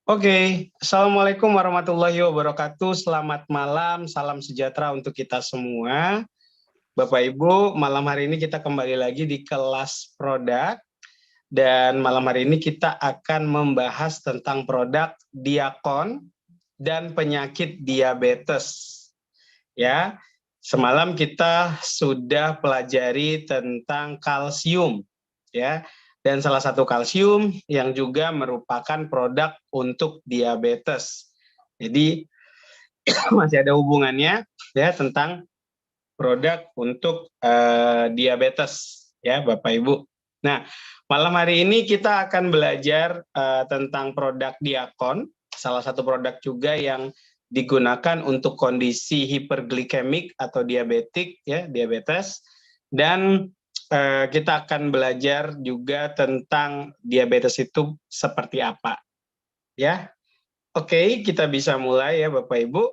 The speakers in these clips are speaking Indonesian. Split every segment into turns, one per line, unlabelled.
Oke, Assalamualaikum warahmatullahi wabarakatuh. Selamat malam, salam sejahtera untuk kita semua. Bapak Ibu, malam hari ini kita kembali lagi di kelas produk. Dan malam hari ini kita akan membahas tentang produk Diakon dan penyakit diabetes. Ya, semalam kita sudah pelajari tentang kalsium, ya. Dan salah satu kalsium yang juga merupakan produk untuk diabetes. Jadi masih ada hubungannya ya tentang produk untuk diabetes ya Bapak Ibu. Nah, malam hari ini kita akan belajar tentang produk Diakon, salah satu produk juga yang digunakan untuk kondisi hiperglikemik atau diabetik ya, diabetes. Dan kita akan belajar juga tentang diabetes itu seperti apa. Ya. Oke, kita bisa mulai ya Bapak Ibu.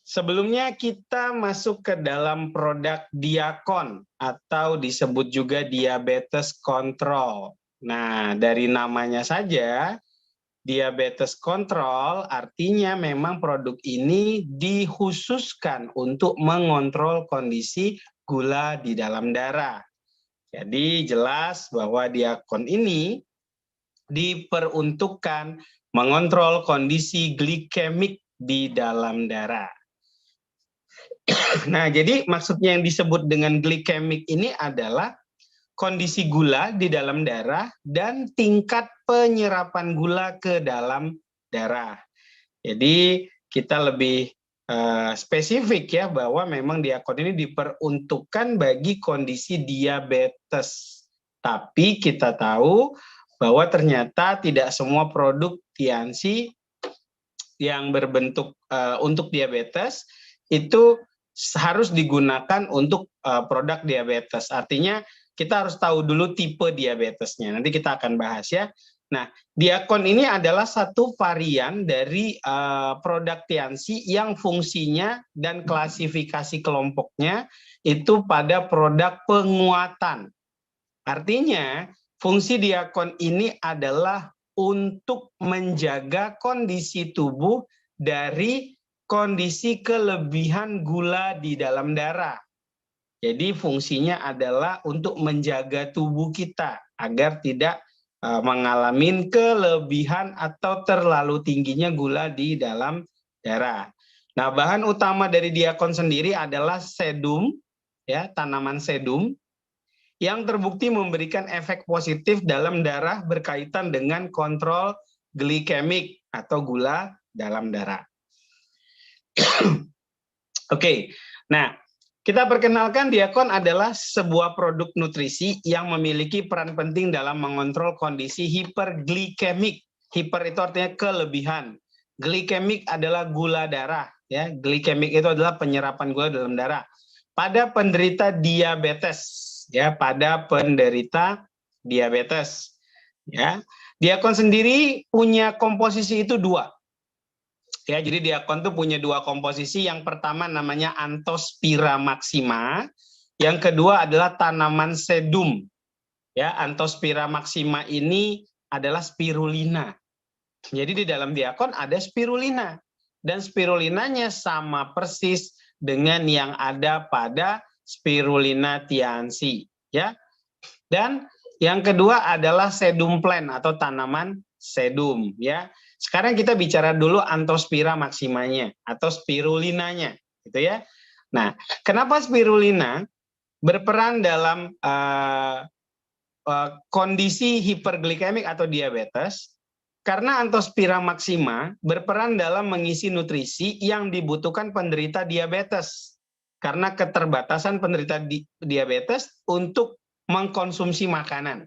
Sebelumnya kita masuk ke dalam produk Diakon atau disebut juga diabetes kontrol. Nah, dari namanya saja diabetes kontrol artinya memang produk ini dikhususkan untuk mengontrol kondisi gula di dalam darah. Jadi jelas bahwa Diakon ini diperuntukkan mengontrol kondisi glikemik di dalam darah. Nah, jadi maksudnya yang disebut dengan glikemik ini adalah kondisi gula di dalam darah dan tingkat penyerapan gula ke dalam darah. Jadi kita lebih spesifik ya bahwa memang Diakon ini diperuntukkan bagi kondisi diabetes. Tapi kita tahu bahwa ternyata tidak semua produk Tiansi yang berbentuk untuk diabetes itu harus digunakan untuk produk diabetes. Artinya kita harus tahu dulu tipe diabetesnya. Nanti kita akan bahas ya. Nah, Diakon ini adalah satu varian dari produk Tiansi yang fungsinya dan klasifikasi kelompoknya itu pada produk penguatan. Artinya, fungsi Diakon ini adalah untuk menjaga kondisi tubuh dari kondisi kelebihan gula di dalam darah. Jadi fungsinya adalah untuk menjaga tubuh kita agar tidak mengalami kelebihan atau terlalu tingginya gula di dalam darah. Nah, bahan utama dari Diakon sendiri adalah sedum, ya, tanaman sedum yang terbukti memberikan efek positif dalam darah berkaitan dengan kontrol glikemik atau gula dalam darah. Oke, nah kita perkenalkan Diakon adalah sebuah produk nutrisi yang memiliki peran penting dalam mengontrol kondisi hiperglikemik. Hiper itu artinya kelebihan. Glikemik adalah gula darah, ya. Glikemik itu adalah penyerapan gula dalam darah pada penderita diabetes, ya, pada penderita diabetes, ya. Diakon sendiri punya komposisi itu dua. Ya, jadi Diakon tuh punya dua komposisi. Yang pertama namanya Anthospira maxima, yang kedua adalah tanaman sedum. Ya, Anthospira maxima ini adalah spirulina. Jadi di dalam Diakon ada spirulina dan spirulinanya sama persis dengan yang ada pada spirulina Tiansi, ya. Dan yang kedua adalah sedum plant atau tanaman sedum, ya. Sekarang kita bicara dulu Anthospira maximanya atau spirulinanya, gitu ya. Nah, kenapa spirulina berperan dalam kondisi hiperglikemik atau diabetes? Karena Anthospira maxima berperan dalam mengisi nutrisi yang dibutuhkan penderita diabetes. Karena keterbatasan penderita diabetes untuk mengkonsumsi makanan.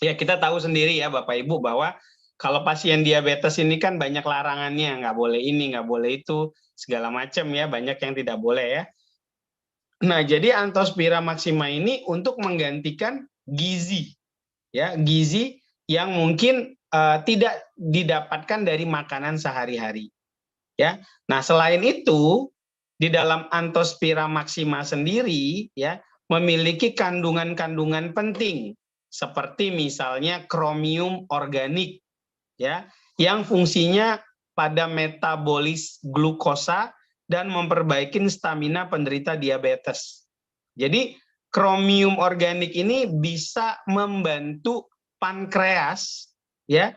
Ya, kita tahu sendiri ya Bapak Ibu bahwa kalau pasien diabetes ini kan banyak larangannya, nggak boleh ini, nggak boleh itu, segala macam ya, banyak yang tidak boleh ya. Nah, jadi Anthospira maxima ini untuk menggantikan gizi, ya, gizi yang mungkin tidak didapatkan dari makanan sehari-hari, ya. Nah, selain itu di dalam Anthospira maxima sendiri, ya, memiliki kandungan-kandungan penting seperti misalnya kromium organik, ya, yang fungsinya pada metabolis glukosa dan memperbaiki stamina penderita diabetes. Jadi kromium organik ini bisa membantu pankreas ya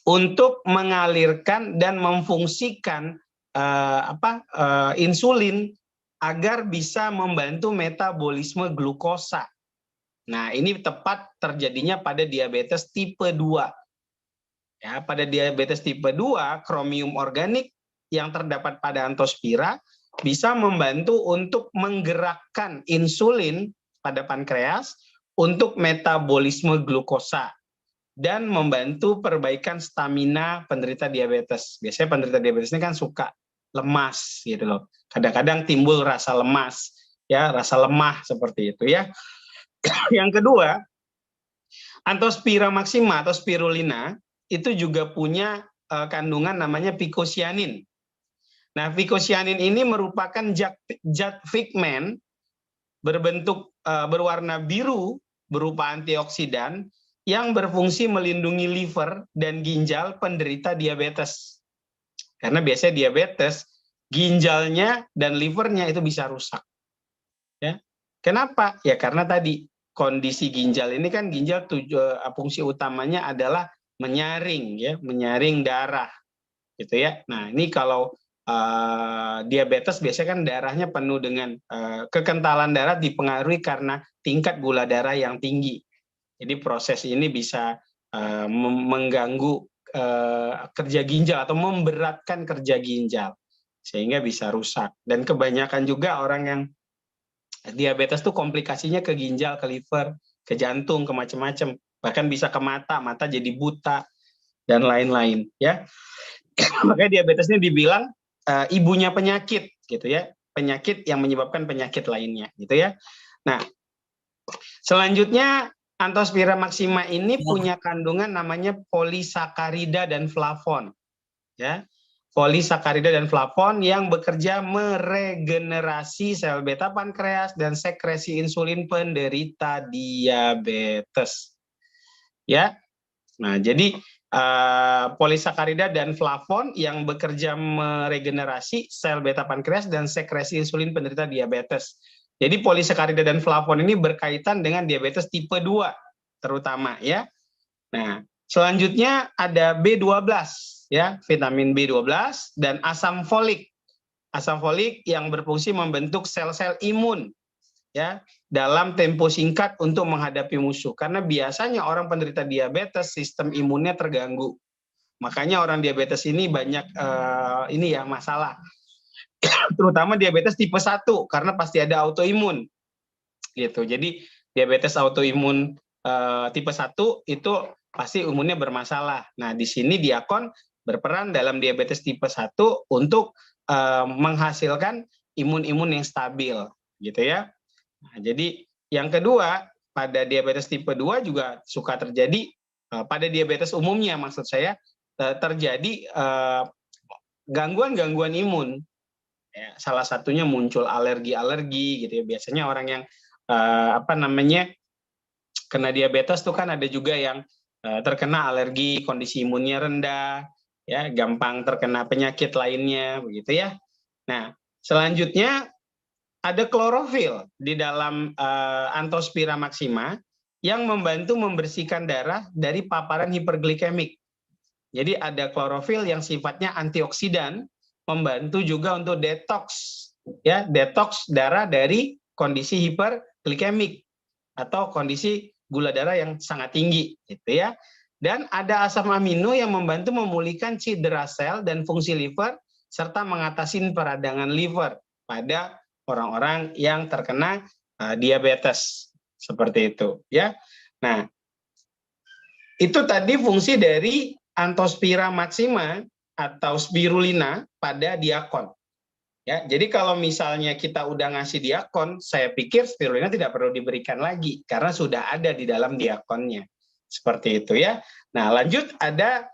untuk mengalirkan dan memfungsikan insulin agar bisa membantu metabolisme glukosa. Nah, ini tepat terjadinya pada diabetes tipe 2. Ya, pada diabetes tipe 2, kromium organik yang terdapat pada Anthospira bisa membantu untuk menggerakkan insulin pada pankreas untuk metabolisme glukosa dan membantu perbaikan stamina penderita diabetes. Biasanya penderita diabetes ini kan suka lemas gitu loh. Kadang-kadang timbul rasa lemas, ya, rasa lemah seperti itu ya. Yang kedua, Anthospira maxima atau spirulina itu juga punya kandungan namanya phycocyanin. Nah, phycocyanin ini merupakan zat pigmen berbentuk berwarna biru berupa antioksidan yang berfungsi melindungi liver dan ginjal penderita diabetes. Karena biasanya diabetes, ginjalnya dan livernya itu bisa rusak. Ya. Kenapa? Ya karena tadi kondisi ginjal ini kan ginjal fungsi utamanya adalah menyaring ya, menyaring darah gitu ya. Nah, ini kalau diabetes biasanya kan darahnya penuh dengan kekentalan darah dipengaruhi karena tingkat gula darah yang tinggi. Jadi proses ini bisa mengganggu kerja ginjal atau memberatkan kerja ginjal sehingga bisa rusak. Dan kebanyakan juga orang yang diabetes tuh komplikasinya ke ginjal, ke liver, ke jantung, ke macam-macam. Bahkan bisa ke mata, mata jadi buta dan lain-lain ya. Makanya diabetes ini dibilang ibunya penyakit gitu ya. Penyakit yang menyebabkan penyakit lainnya gitu ya. Nah, selanjutnya Anthospira maxima ini punya kandungan namanya polisakarida dan flavon. Ya. Polisakarida dan flavon yang bekerja meregenerasi sel beta pankreas dan sekresi insulin penderita diabetes. Ya. Nah, jadi polisakarida dan flavon yang bekerja meregenerasi sel beta pankreas dan sekresi insulin penderita diabetes. Jadi polisakarida dan flavon ini berkaitan dengan diabetes tipe 2 terutama ya. Nah, selanjutnya ada B12 ya, vitamin B12 dan asam folik. Asam folik yang berfungsi membentuk sel-sel imun ya dalam tempo singkat untuk menghadapi musuh. Karena biasanya orang penderita diabetes sistem imunnya terganggu. Makanya orang diabetes ini banyak ini ya masalah. Terutama diabetes tipe 1 karena pasti ada autoimun. Gitu. Jadi diabetes autoimun tipe 1 itu pasti imunnya bermasalah. Nah, di sini diakon berperan dalam diabetes tipe 1 untuk menghasilkan imun-imun yang stabil, gitu ya. Nah, jadi yang kedua, pada diabetes tipe 2 juga suka terjadi, pada diabetes umumnya maksud saya, terjadi gangguan-gangguan imun. Ya, salah satunya muncul alergi-alergi gitu ya. Biasanya orang yang kena diabetes tuh kan ada juga yang terkena alergi, kondisi imunnya rendah, ya, gampang terkena penyakit lainnya, begitu ya. Nah, selanjutnya ada klorofil di dalam Anthospira maxima yang membantu membersihkan darah dari paparan hiperglikemik. Jadi ada klorofil yang sifatnya antioksidan, membantu juga untuk detox, ya, detox darah dari kondisi hiperglikemik atau kondisi gula darah yang sangat tinggi, gitu ya. Dan ada asam amino yang membantu memulihkan cedera sel dan fungsi liver serta mengatasi peradangan liver pada orang-orang yang terkena diabetes seperti itu, ya. Nah, itu tadi fungsi dari Anthospira maxima atau spirulina pada diakon. Ya, jadi kalau misalnya kita udah ngasih diakon, saya pikir spirulina tidak perlu diberikan lagi karena sudah ada di dalam diakonnya. Seperti itu ya. Nah, lanjut ada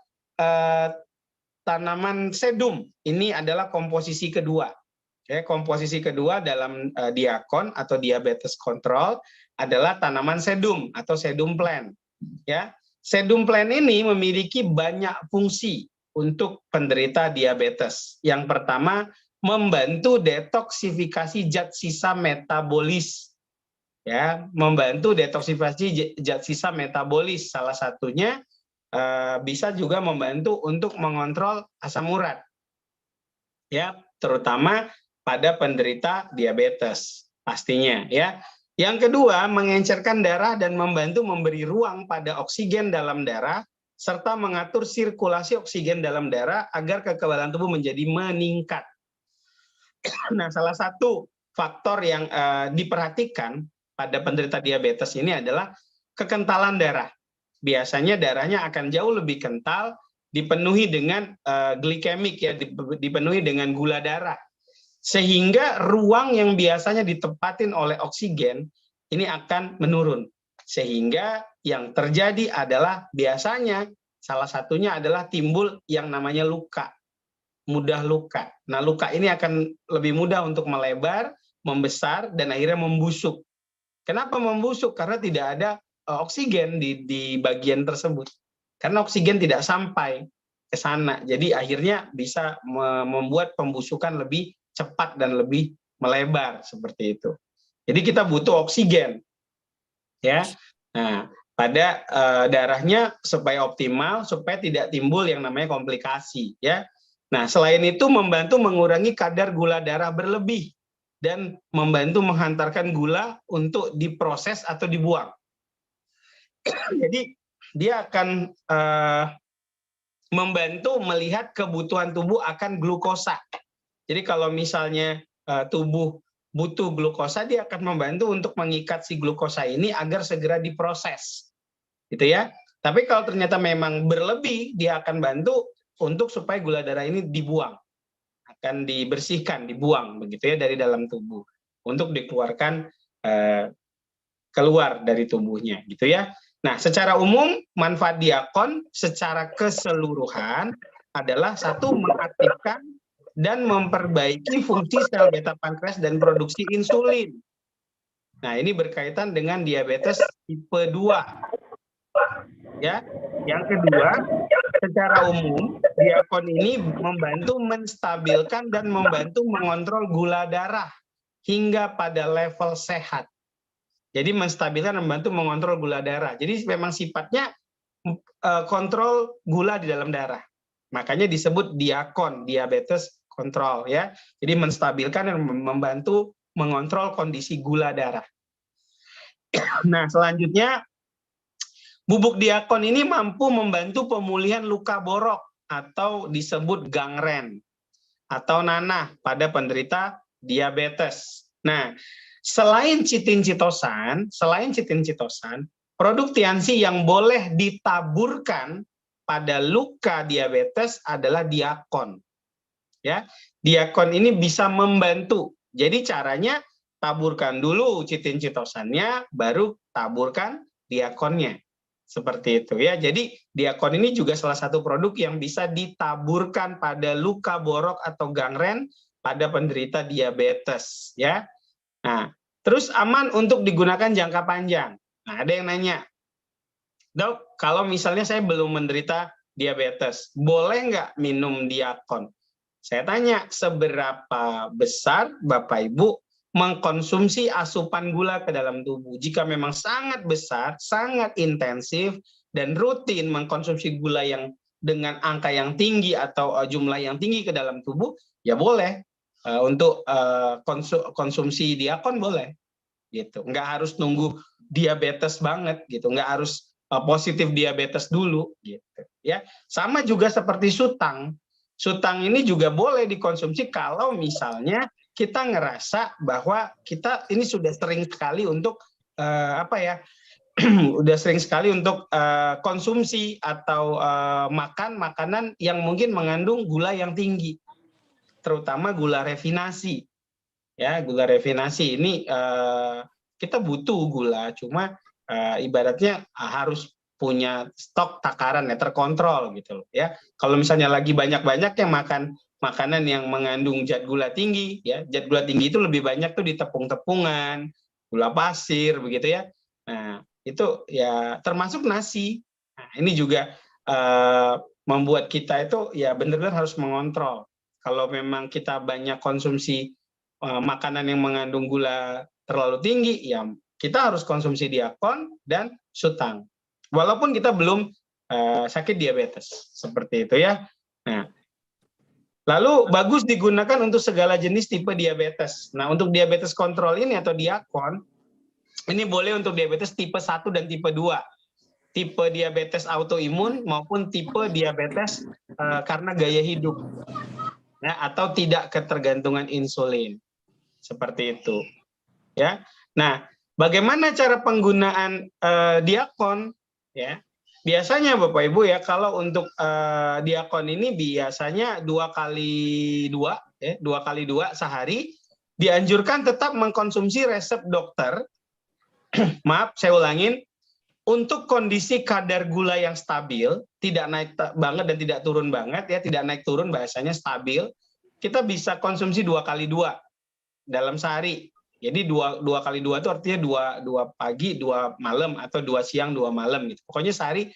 tanaman sedum. Ini adalah komposisi kedua. Ya, komposisi kedua dalam diakon atau diabetes control adalah tanaman sedum atau sedum plant. Ya, Sedum Plan ini memiliki banyak fungsi untuk penderita diabetes. Yang pertama, membantu detoksifikasi zat sisa metabolis. Ya, membantu detoksifikasi zat sisa metabolis. Salah satunya bisa juga membantu untuk mengontrol asam urat. Ya, terutama pada penderita diabetes pastinya, ya. Yang kedua, mengencerkan darah dan membantu memberi ruang pada oksigen dalam darah serta mengatur sirkulasi oksigen dalam darah agar kekebalan tubuh menjadi meningkat. Nah, salah satu faktor yang diperhatikan pada penderita diabetes ini adalah kekentalan darah. Biasanya darahnya akan jauh lebih kental, dipenuhi dengan glikemik, ya, dipenuhi dengan gula darah. Sehingga ruang yang biasanya ditempatin oleh oksigen ini akan menurun. Sehingga yang terjadi adalah biasanya salah satunya adalah timbul yang namanya luka. Mudah luka. Nah, luka ini akan lebih mudah untuk melebar, membesar, dan akhirnya membusuk. Kenapa membusuk? Karena tidak ada oksigen di bagian tersebut. Karena oksigen tidak sampai ke sana. Jadi akhirnya bisa membuat pembusukan lebih cepat dan lebih melebar seperti itu. Jadi kita butuh oksigen, ya. Nah, pada darahnya supaya optimal, supaya tidak timbul yang namanya komplikasi, ya. Nah, selain itu membantu mengurangi kadar gula darah berlebih dan membantu menghantarkan gula untuk diproses atau dibuang. Jadi dia akan membantu melihat kebutuhan tubuh akan glukosa. Jadi kalau misalnya tubuh butuh glukosa, dia akan membantu untuk mengikat si glukosa ini agar segera diproses, gitu ya. Tapi kalau ternyata memang berlebih, dia akan bantu untuk supaya gula darah ini dibuang, akan dibersihkan, dibuang, begitu ya, dari dalam tubuh untuk dikeluarkan keluar dari tubuhnya, gitu ya. Nah, secara umum manfaat diakon secara keseluruhan adalah satu, mengaktifkan dan memperbaiki fungsi sel beta pankreas dan produksi insulin. Nah, ini berkaitan dengan diabetes tipe 2. Ya. Yang kedua, secara umum diakon ini membantu menstabilkan dan membantu mengontrol gula darah hingga pada level sehat. Jadi menstabilkan dan membantu mengontrol gula darah. Jadi memang sifatnya kontrol gula di dalam darah. Makanya disebut diakon, diabetes kontrol, ya. Jadi menstabilkan dan membantu mengontrol kondisi gula darah. Nah, selanjutnya bubuk diakon ini mampu membantu pemulihan luka borok atau disebut gangren atau nanah pada penderita diabetes. Nah, selain chitin-chitosan, produk Tianzi yang boleh ditaburkan pada luka diabetes adalah diakon. Ya, diakon ini bisa membantu. Jadi caranya taburkan dulu chitin-chitosannya, baru taburkan diakonnya. Seperti itu ya. Jadi diakon ini juga salah satu produk yang bisa ditaburkan pada luka borok atau gangren pada penderita diabetes, ya. Nah, terus aman untuk digunakan jangka panjang. Nah, ada yang nanya, Dok, kalau misalnya saya belum menderita diabetes, boleh nggak minum diakon? Saya tanya, seberapa besar Bapak Ibu mengkonsumsi asupan gula ke dalam tubuh? Jika memang sangat besar, sangat intensif, dan rutin mengkonsumsi gula yang dengan angka yang tinggi atau jumlah yang tinggi ke dalam tubuh, ya boleh. Untuk konsumsi diakon boleh. Gitu. Nggak harus nunggu diabetes banget, gitu. Nggak harus positif diabetes dulu. Gitu. Ya. Sama juga seperti sutang. Sutang ini juga boleh dikonsumsi kalau misalnya kita ngerasa bahwa kita ini sudah sering sekali untuk udah sering sekali untuk konsumsi atau makan makanan yang mungkin mengandung gula yang tinggi, terutama gula refinasi. Ya, gula refinasi ini kita butuh gula, cuma ibaratnya harus punya stok takaran ya, terkontrol gitu loh ya. Kalau misalnya lagi banyak-banyak yang makan makanan yang mengandung zat gula tinggi ya, zat gula tinggi itu lebih banyak tuh di tepung-tepungan, gula pasir begitu ya. Nah, itu ya termasuk nasi. Nah, Ini juga membuat kita itu ya benar-benar harus mengontrol. Kalau memang kita banyak konsumsi makanan yang mengandung gula terlalu tinggi, ya kita harus konsumsi diakon dan sutang. Walaupun kita belum sakit diabetes, seperti itu ya. Nah, lalu bagus digunakan untuk segala jenis tipe diabetes. Nah, untuk diabetes kontrol ini atau diakon, ini boleh untuk diabetes tipe 1 dan tipe 2. Tipe diabetes autoimun maupun tipe diabetes karena gaya hidup. Ya, atau tidak ketergantungan insulin. Seperti itu. Ya. Nah, bagaimana cara penggunaan diakon? Ya. Biasanya Bapak Ibu ya, kalau untuk diakon ini biasanya 2x2, ya, 2x2 sehari, dianjurkan tetap mengkonsumsi resep dokter. Maaf, saya ulangin, untuk kondisi kadar gula yang stabil, tidak naik banget dan tidak turun banget, ya, tidak naik turun, bahasanya stabil, kita bisa konsumsi 2x2 dalam sehari. Jadi 2x2 itu artinya 2 pagi, 2 malam, atau 2 siang, 2 malam gitu. Pokoknya sehari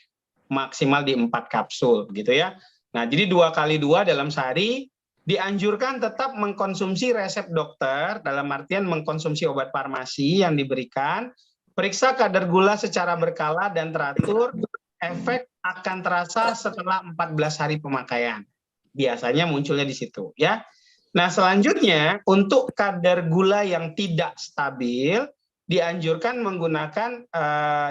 maksimal di 4 kapsul gitu ya. Nah, jadi 2x2 dalam sehari, dianjurkan tetap mengkonsumsi resep dokter, dalam artian mengkonsumsi obat farmasi yang diberikan, periksa kadar gula secara berkala dan teratur, efek akan terasa setelah 14 hari pemakaian. Biasanya munculnya di situ ya. Nah, selanjutnya untuk kadar gula yang tidak stabil, dianjurkan menggunakan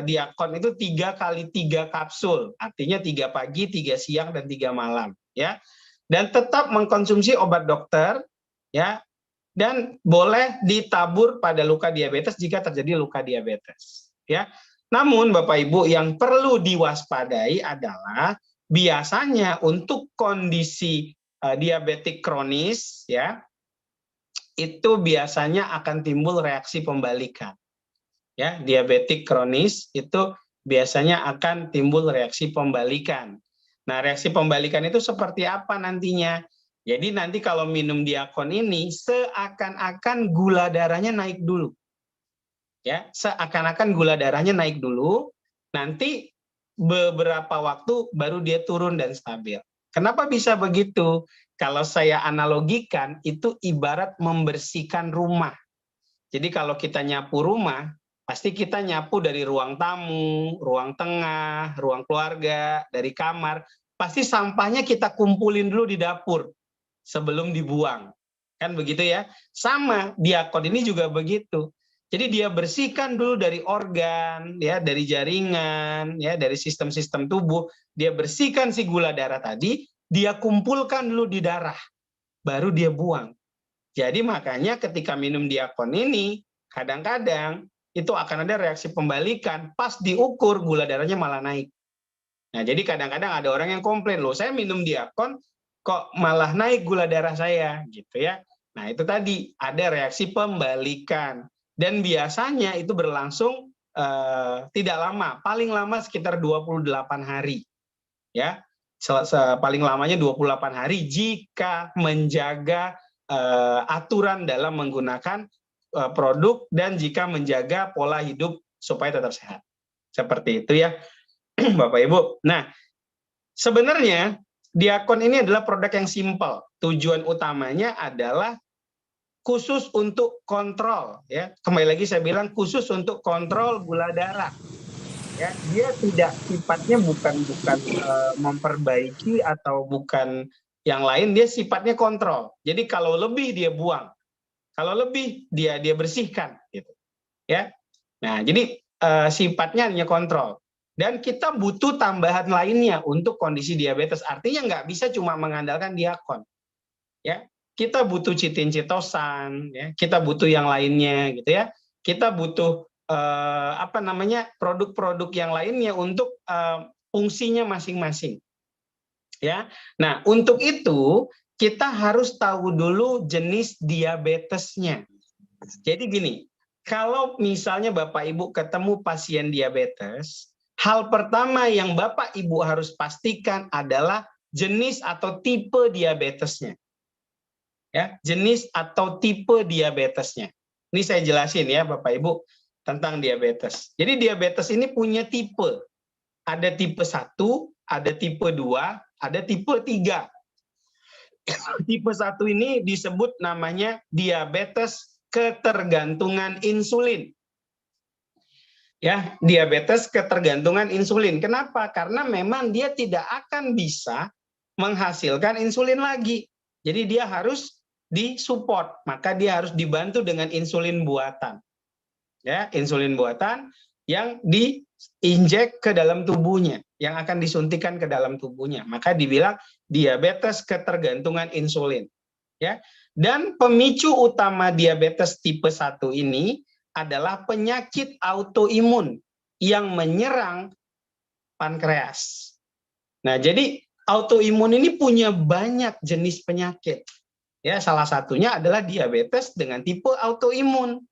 diakon itu 3x3 kapsul, artinya 3 pagi, 3 siang, dan 3 malam ya. Dan tetap mengkonsumsi obat dokter ya, dan boleh ditabur pada luka diabetes jika terjadi luka diabetes ya. Namun Bapak Ibu, yang perlu diwaspadai adalah biasanya untuk kondisi diabetik kronis ya, itu biasanya akan timbul reaksi pembalikan. Ya, diabetik kronis itu biasanya akan timbul reaksi pembalikan. Nah, reaksi pembalikan itu seperti apa nantinya? Jadi nanti kalau minum diakon ini seakan-akan gula darahnya naik dulu. Ya, seakan-akan gula darahnya naik dulu, nanti beberapa waktu baru dia turun dan stabil. Kenapa bisa begitu? Kalau saya analogikan, itu ibarat membersihkan rumah. Jadi kalau kita nyapu rumah, pasti kita nyapu dari ruang tamu, ruang tengah, ruang keluarga, dari kamar. Pasti sampahnya kita kumpulin dulu di dapur sebelum dibuang. Kan begitu ya? Sama, diakon ini juga begitu. Jadi dia bersihkan dulu dari organ, ya, dari jaringan, ya, dari sistem-sistem tubuh. Dia bersihkan si gula darah tadi, dia kumpulkan dulu di darah, baru dia buang. Jadi makanya ketika minum diakon ini, kadang-kadang itu akan ada reaksi pembalikan, pas diukur gula darahnya malah naik. Nah, jadi kadang-kadang ada orang yang komplain, loh saya minum diakon kok malah naik gula darah saya, gitu ya. Nah, itu tadi ada reaksi pembalikan. Dan biasanya itu berlangsung tidak lama, paling lama sekitar 28 hari. Ya, paling lamanya 28 hari jika menjaga aturan dalam menggunakan produk dan jika menjaga pola hidup supaya tetap sehat. Seperti itu ya, Bapak Ibu. Nah, sebenarnya diakon ini adalah produk yang simpel. Tujuan utamanya adalah khusus untuk kontrol ya. Kembali lagi saya bilang khusus untuk kontrol gula darah. Ya, dia tidak sifatnya bukan memperbaiki atau bukan yang lain, dia sifatnya kontrol. Jadi kalau lebih dia buang, kalau lebih dia bersihkan gitu ya. Nah, jadi sifatnya hanya kontrol. Dan kita butuh tambahan lainnya untuk kondisi diabetes. Artinya nggak bisa cuma mengandalkan diakon ya. Kita butuh chitin-chitosan ya, kita butuh yang lainnya gitu ya. Kita butuh produk-produk yang lainnya untuk fungsinya masing-masing ya. Nah, untuk itu kita harus tahu dulu jenis diabetesnya. Jadi gini, kalau misalnya Bapak Ibu ketemu pasien diabetes, hal pertama yang Bapak Ibu harus pastikan adalah jenis atau tipe diabetesnya. Ya, jenis atau tipe diabetesnya. Ini saya jelasin ya Bapak Ibu tentang diabetes. Jadi diabetes ini punya tipe. Ada tipe 1, ada tipe 2, ada tipe 3. Tipe 1 ini disebut namanya diabetes ketergantungan insulin. Ya, diabetes ketergantungan insulin. Kenapa? Karena memang dia tidak akan bisa menghasilkan insulin lagi. Jadi dia harus disupport, maka dia harus dibantu dengan insulin buatan. Ya, insulin buatan yang diinjek ke dalam tubuhnya, yang akan disuntikan ke dalam tubuhnya. Maka dibilang diabetes ketergantungan insulin. Ya. Dan pemicu utama diabetes tipe 1 ini adalah penyakit autoimun yang menyerang pankreas. Nah, jadi autoimun ini punya banyak jenis penyakit. Ya, salah satunya adalah diabetes dengan tipe autoimun.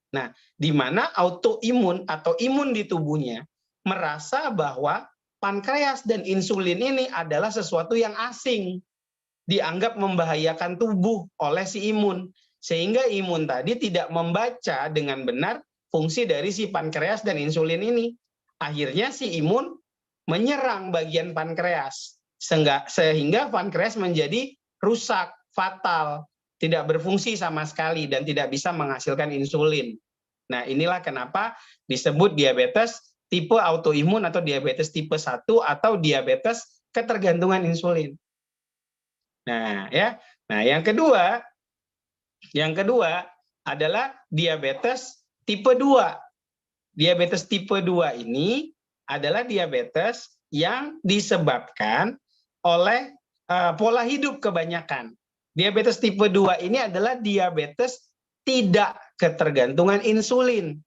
Nah, di mana autoimun atau imun di tubuhnya merasa bahwa pankreas dan insulin ini adalah sesuatu yang asing, dianggap membahayakan tubuh oleh si imun, sehingga imun tadi tidak membaca dengan benar fungsi dari si pankreas dan insulin ini. Akhirnya si imun menyerang bagian pankreas, sehingga pankreas menjadi rusak, fatal, tidak berfungsi sama sekali, dan tidak bisa menghasilkan insulin. Nah, inilah kenapa disebut diabetes tipe autoimun atau diabetes tipe 1 atau diabetes ketergantungan insulin. Nah, ya. Nah, yang kedua adalah diabetes tipe 2. Diabetes tipe 2 ini adalah diabetes yang disebabkan oleh pola hidup kebanyakan. Diabetes tipe 2 ini adalah diabetes tidak ketergantungan insulin.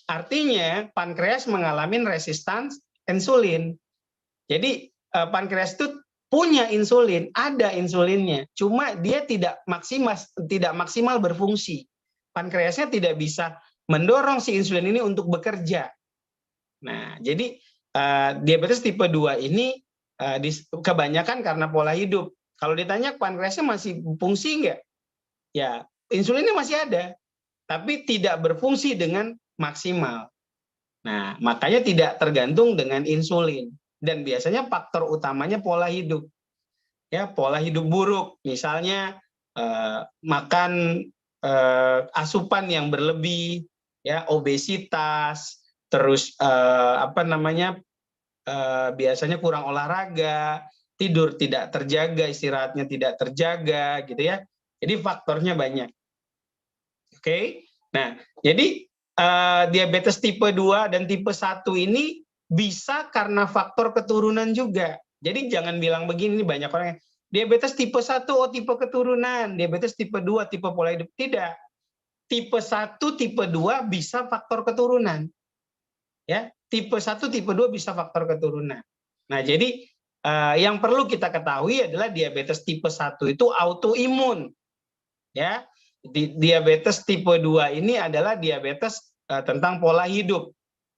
Artinya pankreas mengalami resistance insulin. Jadi pankreas itu punya insulin, ada insulinnya, cuma dia tidak maksimal berfungsi. Pankreasnya tidak bisa mendorong si insulin ini untuk bekerja. Nah, jadi diabetes tipe 2 ini kebanyakan karena pola hidup. Kalau ditanya pankreasnya masih fungsi enggak? Ya, insulinnya masih ada, tapi tidak berfungsi dengan maksimal. Nah, makanya tidak tergantung dengan insulin. Dan biasanya faktor utamanya pola hidup. Ya, pola hidup buruk, misalnya makan asupan yang berlebih, ya, obesitas, terus biasanya kurang olahraga, tidur tidak terjaga, istirahatnya tidak terjaga, gitu ya. Jadi faktornya banyak. Oke. Nah, jadi diabetes tipe 2 dan tipe 1 ini bisa karena faktor keturunan juga. Jadi jangan bilang begini, banyak orang yang diabetes tipe 1 tipe keturunan, diabetes tipe 2 tipe pola hidup. Tidak. Tipe 1, tipe 2 bisa faktor keturunan. Ya, tipe 1, tipe 2 bisa faktor keturunan. Nah, jadi yang perlu kita ketahui adalah diabetes tipe 1 itu autoimun. Ya. Diabetes tipe 2 ini adalah diabetes tentang pola hidup.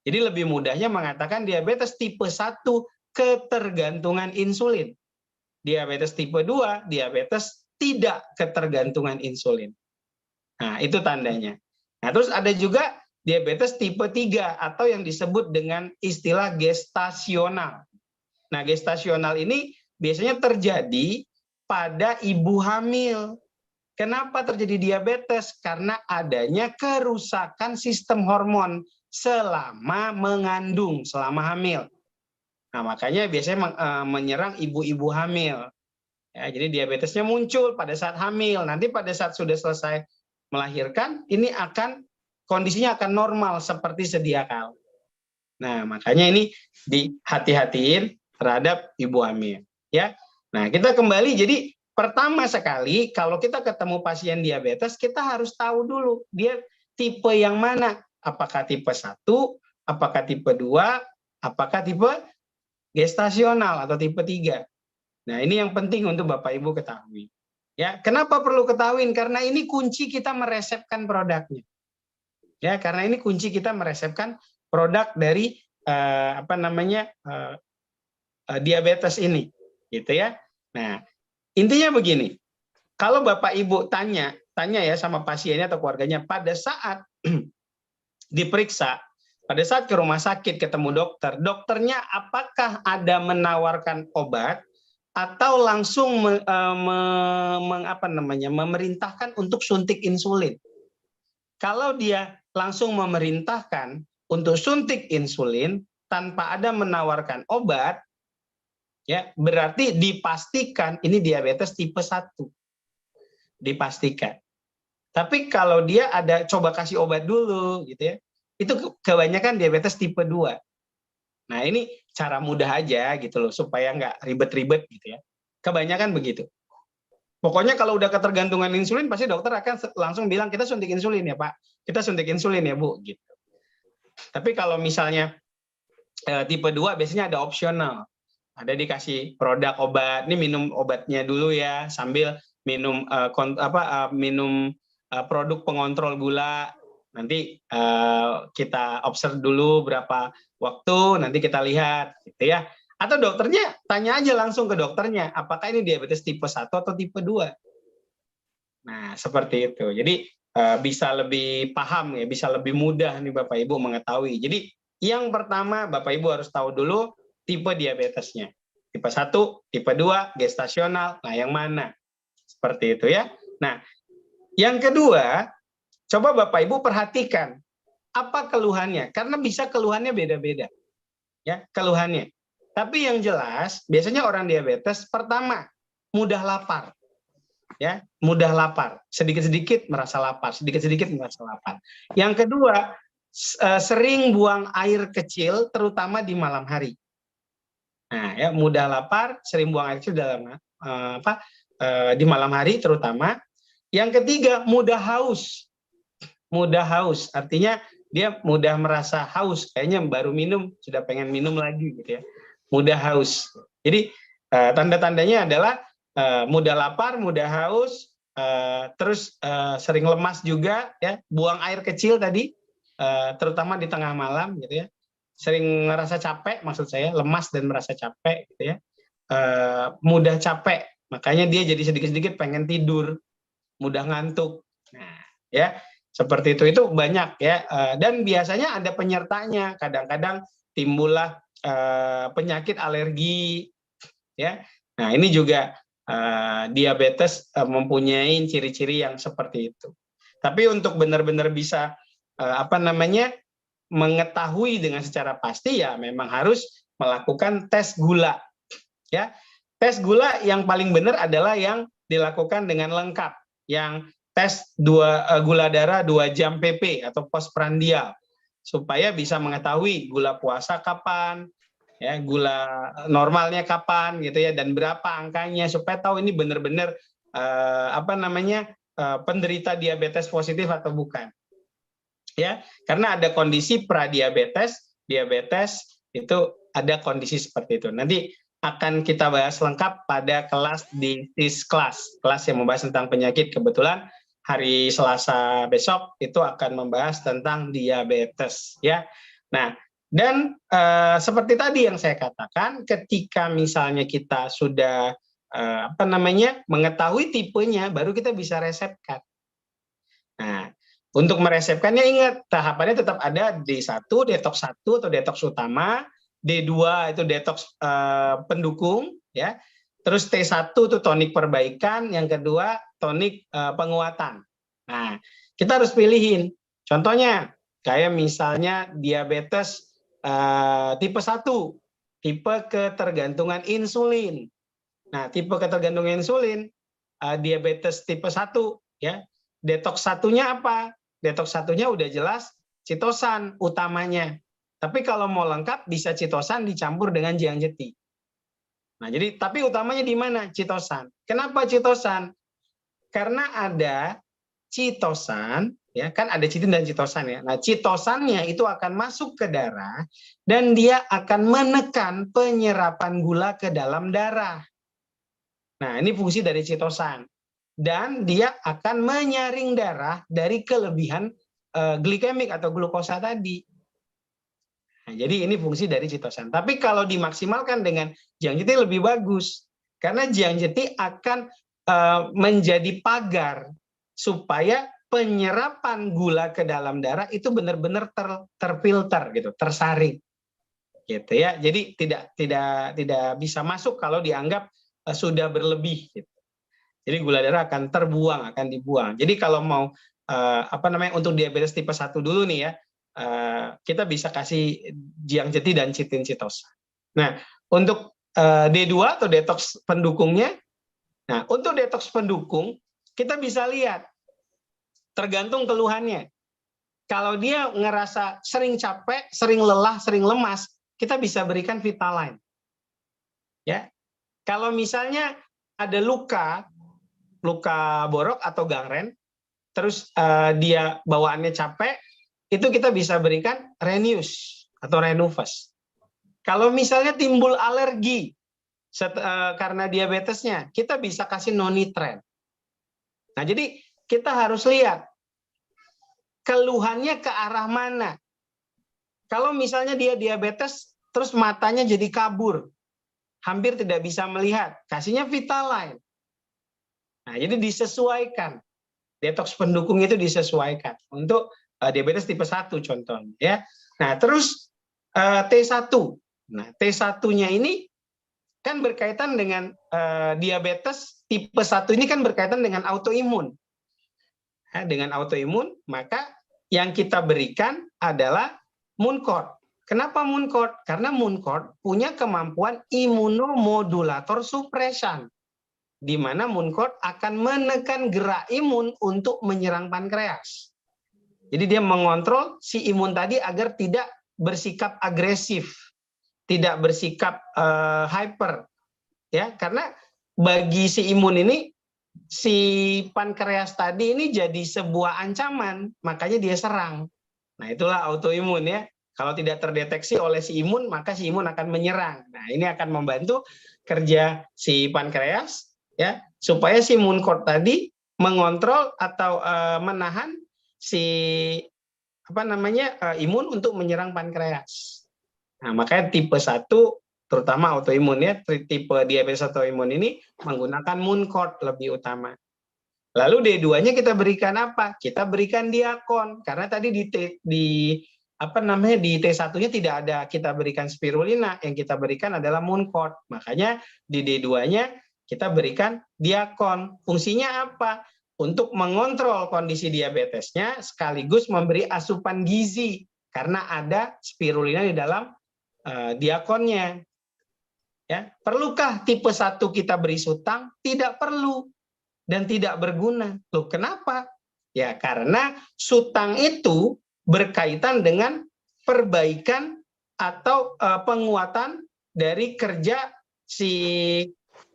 Jadi lebih mudahnya mengatakan diabetes tipe 1 ketergantungan insulin. Diabetes tipe 2, diabetes tidak ketergantungan insulin. Nah, itu tandanya. Nah, terus ada juga diabetes tipe 3 atau yang disebut dengan istilah gestasional. Nah, gestasional ini biasanya terjadi pada ibu hamil. Kenapa terjadi diabetes? Karena adanya kerusakan sistem hormon selama mengandung, selama hamil. Nah, makanya biasanya menyerang ibu-ibu hamil. Ya, jadi diabetesnya muncul pada saat hamil. Nanti pada saat sudah selesai melahirkan, ini kondisinya akan normal seperti sedia kala. Nah, makanya ini dihati-hatiin terhadap ibu hamil. Ya. Nah, kita kembali, jadi pertama sekali kalau kita ketemu pasien diabetes, kita harus tahu dulu dia tipe yang mana. Apakah tipe 1, apakah tipe 2, apakah tipe gestasional atau tipe 3. Nah, ini yang penting untuk Bapak Ibu ketahui. Ya, kenapa perlu ketahuin? Karena ini kunci kita meresepkan produknya. Ya, karena ini kunci kita meresepkan produk dari diabetes ini, gitu ya. Nah, intinya begini, kalau Bapak Ibu tanya ya sama pasiennya atau keluarganya pada saat diperiksa, Pada saat ke rumah sakit ketemu dokter, dokternya apakah ada menawarkan obat atau langsung memerintahkan untuk suntik insulin. Kalau dia langsung memerintahkan untuk suntik insulin tanpa ada menawarkan obat, ya berarti dipastikan ini diabetes tipe 1. Dipastikan. Tapi kalau dia ada coba kasih obat dulu gitu ya, itu kebanyakan diabetes tipe 2. Nah, ini cara mudah aja gitu loh, supaya nggak ribet-ribet gitu ya. Kebanyakan begitu. Pokoknya kalau udah ketergantungan insulin, pasti dokter akan langsung bilang, kita suntik insulin ya Pak, kita suntik insulin ya Bu, gitu. Tapi kalau misalnya tipe 2 biasanya ada opsional. Ada dikasih produk obat, ini minum obatnya dulu ya, sambil minum minum produk pengontrol gula. Nanti kita observe dulu berapa waktu, nanti kita lihat gitu ya. Atau dokternya tanya aja langsung ke dokternya, apakah ini diabetes tipe 1 atau tipe 2. Nah, seperti itu. Jadi bisa lebih paham ya, bisa lebih mudah nih Bapak Ibu mengetahui. Jadi yang pertama Bapak Ibu harus tahu dulu tipe diabetesnya. Tipe 1, tipe 2, gestasional. Nah, yang mana? Seperti itu ya. Nah, yang kedua, coba Bapak Ibu perhatikan apa keluhannya, karena bisa keluhannya beda-beda. Ya, keluhannya. Tapi yang jelas, biasanya orang diabetes pertama mudah lapar. Ya, mudah lapar, sedikit-sedikit merasa lapar, sedikit-sedikit merasa lapar. Yang kedua, sering buang air kecil, terutama di malam hari. Nah, ya mudah lapar, sering buang air kecil di malam hari terutama. Yang ketiga, mudah haus. Mudah haus, artinya dia mudah merasa haus, kayaknya baru minum sudah pengen minum lagi gitu ya. Mudah haus. Jadi tanda-tandanya adalah mudah lapar, mudah haus, terus sering lemas juga ya, buang air kecil tadi, terutama di tengah malam gitu ya. Sering merasa capek, maksud saya lemas dan merasa capek gitu ya. Mudah capek, makanya dia jadi sedikit-sedikit pengen tidur, mudah ngantuk. Nah, ya seperti itu banyak ya. Dan biasanya ada penyertanya, kadang-kadang timbullah penyakit alergi ya. Nah, ini juga diabetes mempunyai ciri-ciri yang seperti itu. Tapi untuk benar-benar bisa mengetahui dengan secara pasti ya memang harus melakukan tes gula. Ya. Tes gula yang paling benar adalah yang dilakukan dengan lengkap, yang tes gula darah 2 jam PP atau postprandial, supaya bisa mengetahui gula puasa kapan, ya gula normalnya kapan gitu ya, dan berapa angkanya, supaya tahu ini benar-benar penderita diabetes positif atau bukan. Ya, karena ada kondisi pradiabetes, diabetes itu ada kondisi seperti itu. Nanti akan kita bahas lengkap pada kelas di kelas yang membahas tentang penyakit. Kebetulan hari Selasa besok itu akan membahas tentang diabetes ya. Nah, dan seperti tadi yang saya katakan, ketika misalnya kita sudah mengetahui tipenya, baru kita bisa resepkan. Nah, untuk meresepkannya ingat tahapannya tetap ada D1, detox 1 atau detox utama, D2 itu detox pendukung ya. Terus T1 itu tonik perbaikan, yang kedua tonik penguatan. Nah, kita harus pilihin. Contohnya kayak misalnya diabetes tipe 1, tipe ketergantungan insulin. Nah, tipe ketergantungan insulin diabetes tipe 1 ya. Detox satunya apa? Detox satunya udah jelas citosan utamanya. Tapi kalau mau lengkap bisa citosan dicampur dengan jiang jeti. Nah, jadi tapi utamanya di mana? Citosan. Kenapa citosan? Karena ada citosan, ya kan ada citin dan citosan ya. Nah, citosannya itu akan masuk ke darah dan dia akan menekan penyerapan gula ke dalam darah. Nah, ini fungsi dari citosan. Dan dia akan menyaring darah dari kelebihan glikemik atau glukosa tadi. Nah, jadi ini fungsi dari citosan. Tapi kalau dimaksimalkan dengan jiang jeti lebih bagus, karena jiang jeti akan menjadi pagar supaya penyerapan gula ke dalam darah itu benar-benar terfilter gitu, tersaring. Gitu ya. Jadi tidak bisa masuk kalau dianggap sudah berlebih gitu. Jadi gula darah akan terbuang, akan dibuang. Jadi kalau mau untuk diabetes tipe 1 dulu nih ya, kita bisa kasih jiang jeti dan chitin chitosan. Nah, untuk D2 atau detox pendukungnya, nah untuk detox pendukung kita bisa lihat tergantung keluhannya. Kalau dia ngerasa sering capek, sering lelah, sering lemas, kita bisa berikan Vitaline. Ya. Kalau misalnya ada luka borok atau gangren, terus dia bawaannya capek, itu kita bisa berikan Renius atau Renuvus. Kalau misalnya timbul alergi karena diabetesnya, kita bisa kasih nonitren. Nah, jadi kita harus lihat keluhannya ke arah mana. Kalau misalnya dia diabetes, terus matanya jadi kabur, hampir tidak bisa melihat, kasihnya Vitaline. Nah, jadi disesuaikan. Detox pendukung itu disesuaikan untuk diabetes tipe 1 contohnya ya. Nah, terus T1. Nah, T1-nya ini kan berkaitan dengan diabetes tipe 1 ini kan berkaitan dengan autoimun. Nah, dengan autoimun, maka yang kita berikan adalah Mooncort. Kenapa Mooncort? Karena Mooncort punya kemampuan imunomodulator supresan, di mana Mooncort akan menekan gerak imun untuk menyerang pankreas. Jadi dia mengontrol si imun tadi agar tidak bersikap agresif, tidak bersikap hyper, ya, karena bagi si imun ini si pankreas tadi ini jadi sebuah ancaman, makanya dia serang. Nah, itulah autoimun ya. Kalau tidak terdeteksi oleh si imun, maka si imun akan menyerang. Nah, ini akan membantu kerja si pankreas ya, supaya si Mooncort tadi mengontrol atau menahan si imun untuk menyerang pankreas. Nah, makanya tipe 1 terutama autoimun ya, tipe diabetes autoimun ini menggunakan Mooncort lebih utama. Lalu D2-nya kita berikan apa? Kita berikan Diakon, karena tadi di T1-nya tidak ada kita berikan spirulina, yang kita berikan adalah Mooncort. Makanya di D2-nya kita berikan Diakon. Fungsinya apa? Untuk mengontrol kondisi diabetesnya sekaligus memberi asupan gizi, karena ada spirulina di dalam Diakonnya. Ya, perlukah tipe 1 kita beri sutang? Tidak perlu dan tidak berguna. Loh, kenapa? Ya, karena sutang itu berkaitan dengan perbaikan atau penguatan dari kerja si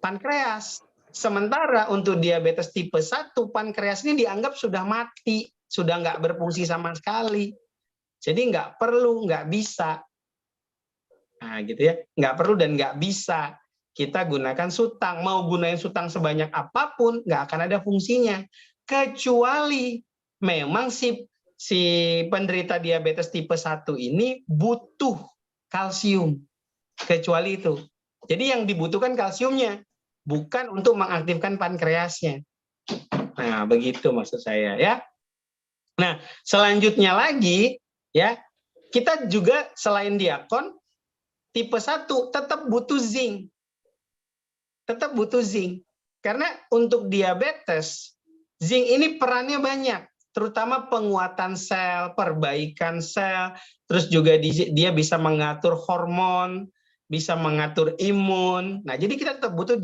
pankreas. Sementara untuk diabetes tipe 1, pankreas ini dianggap sudah mati, sudah nggak berfungsi sama sekali. Jadi nggak perlu, nggak bisa. Nah, gitu ya, nggak perlu dan nggak bisa kita gunakan sutang. Mau gunain sutang sebanyak apapun, nggak akan ada fungsinya. Kecuali memang si penderita diabetes tipe 1 ini butuh kalsium. Kecuali itu. Jadi yang dibutuhkan kalsiumnya, bukan untuk mengaktifkan pankreasnya. Nah, begitu maksud saya ya. Nah, selanjutnya lagi, ya, kita juga selain Diakon, tipe 1 tetap butuh zinc. Tetap butuh zinc. Karena untuk diabetes, zinc ini perannya banyak. Terutama penguatan sel, perbaikan sel, terus juga dia bisa mengatur hormon, bisa mengatur imun. Nah, jadi kita tetap butuh,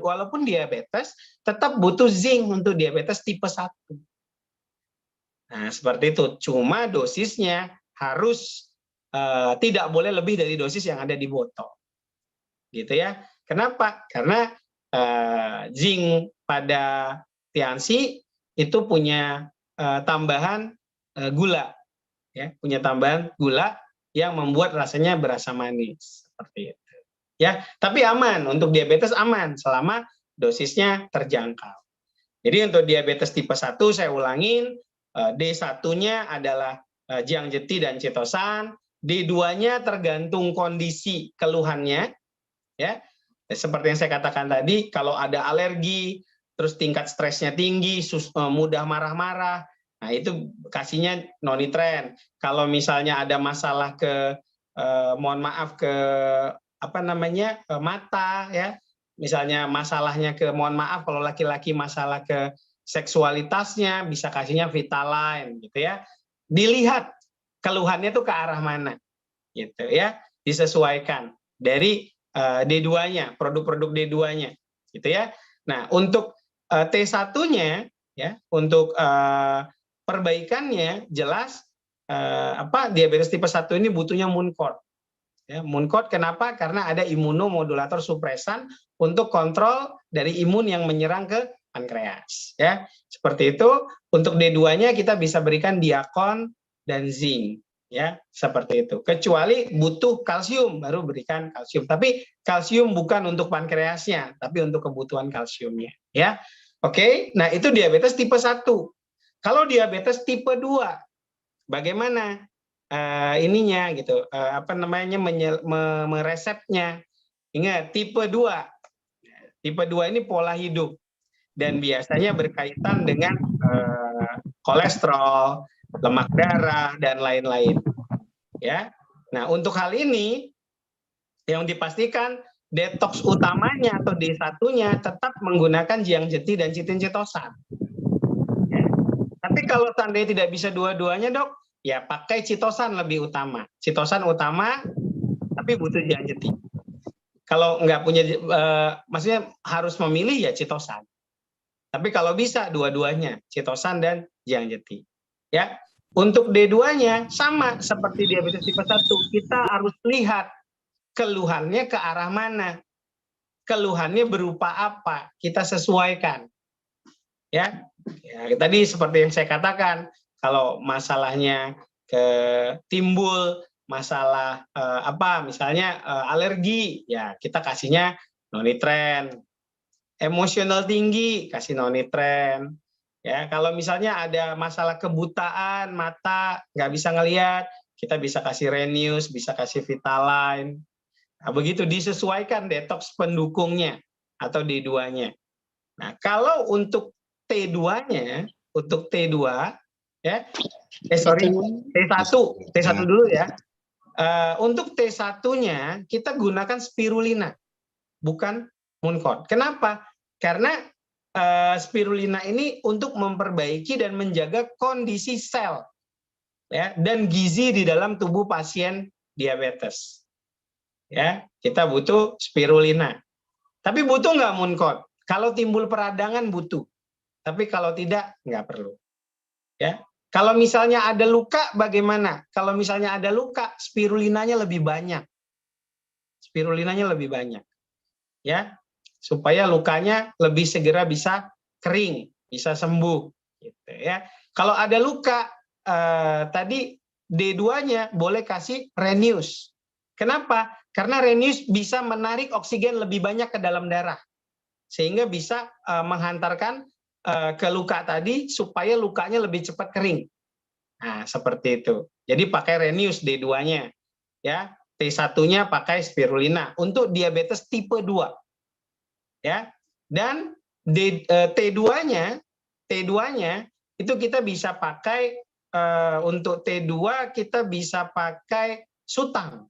walaupun diabetes, tetap butuh zinc untuk diabetes tipe 1. Nah, seperti itu. Cuma dosisnya harus tidak boleh lebih dari dosis yang ada di botol, gitu ya. Kenapa? Karena zinc pada Tiansi itu punya tambahan gula, ya, punya tambahan gula yang membuat rasanya berasa manis, seperti itu. Ya, tapi aman untuk diabetes, aman selama dosisnya terjangkau. Jadi untuk diabetes tipe 1 saya ulangin, D1-nya adalah jiang jeti dan chitosan. D2-nya tergantung kondisi keluhannya, ya. Seperti yang saya katakan tadi, kalau ada alergi, terus tingkat stresnya tinggi, mudah marah-marah, nah itu kasihnya nonitren. Kalau misalnya ada masalah mohon maaf ke mata ya, misalnya masalahnya mohon maaf kalau laki-laki masalah ke seksualitasnya, bisa kasihnya Vitaline gitu ya. Dilihat keluhannya tuh ke arah mana gitu ya, disesuaikan dari D2-nya, produk-produk D2-nya gitu ya. Nah, untuk T1-nya ya, untuk perbaikannya jelas diabetes tipe 1 ini butuhnya Mooncort. Ya, Mooncort kenapa? Karena ada imunomodulator supresan untuk kontrol dari imun yang menyerang ke pankreas. Ya, seperti itu. Untuk D2-nya kita bisa berikan diakon dan zinc. Ya, seperti itu. Kecuali butuh kalsium, baru berikan kalsium. Tapi kalsium bukan untuk pankreasnya, tapi untuk kebutuhan kalsiumnya. Ya, oke. Nah, itu diabetes tipe 1. Kalau diabetes tipe 2, bagaimana? Ininya gitu, meresepnya. Ingat, tipe 2 ini pola hidup dan biasanya berkaitan dengan kolesterol, lemak darah dan lain-lain ya. Nah, untuk hal ini yang dipastikan detoks utamanya atau D1-nya tetap menggunakan jiang jeti dan chitin chitosan ya. Tapi kalau seandainya tidak bisa dua-duanya, Dok, ya pakai chitosan lebih utama. Chitosan utama, tapi butuh jiang jeti. Kalau nggak punya, maksudnya harus memilih ya chitosan. Tapi kalau bisa dua-duanya, chitosan dan jiang jeti. Ya, untuk D2-nya sama seperti diabetes tipe 1, kita harus lihat keluhannya ke arah mana. Keluhannya berupa apa? Kita sesuaikan. Ya, tadi seperti yang saya katakan, kalau masalahnya timbul masalah misalnya alergi, ya kita kasihnya nonitren. Emosional tinggi, kasih nonitren. Ya, kalau misalnya ada masalah kebutaan mata, nggak bisa ngelihat, kita bisa kasih Renius, bisa kasih Vitaline. Nah, begitu disesuaikan detoks pendukungnya atau D2-nya. Nah, kalau untuk T2-nya, untuk T2 ya, T1 dulu ya. Untuk T1-nya kita gunakan spirulina, bukan Mooncort. Kenapa? Karena spirulina ini untuk memperbaiki dan menjaga kondisi sel ya dan gizi di dalam tubuh pasien diabetes. Ya, kita butuh spirulina. Tapi butuh nggak Mooncort? Kalau timbul peradangan butuh. Tapi kalau tidak, nggak perlu. Ya, kalau misalnya ada luka, bagaimana? Kalau misalnya ada luka, spirulinanya lebih banyak. Spirulinanya lebih banyak. Ya, supaya lukanya lebih segera bisa kering, bisa sembuh. Gitu ya. Kalau ada luka, tadi D2-nya boleh kasih Renius. Kenapa? Karena Renius bisa menarik oksigen lebih banyak ke dalam darah. Sehingga bisa menghantarkan ke luka tadi supaya lukanya lebih cepat kering. Nah, seperti itu. Jadi pakai Renius D2-nya. Ya, T1-nya pakai spirulina untuk diabetes tipe 2. Ya. Dan T2-nya itu kita bisa pakai untuk T2 kita bisa pakai sutang.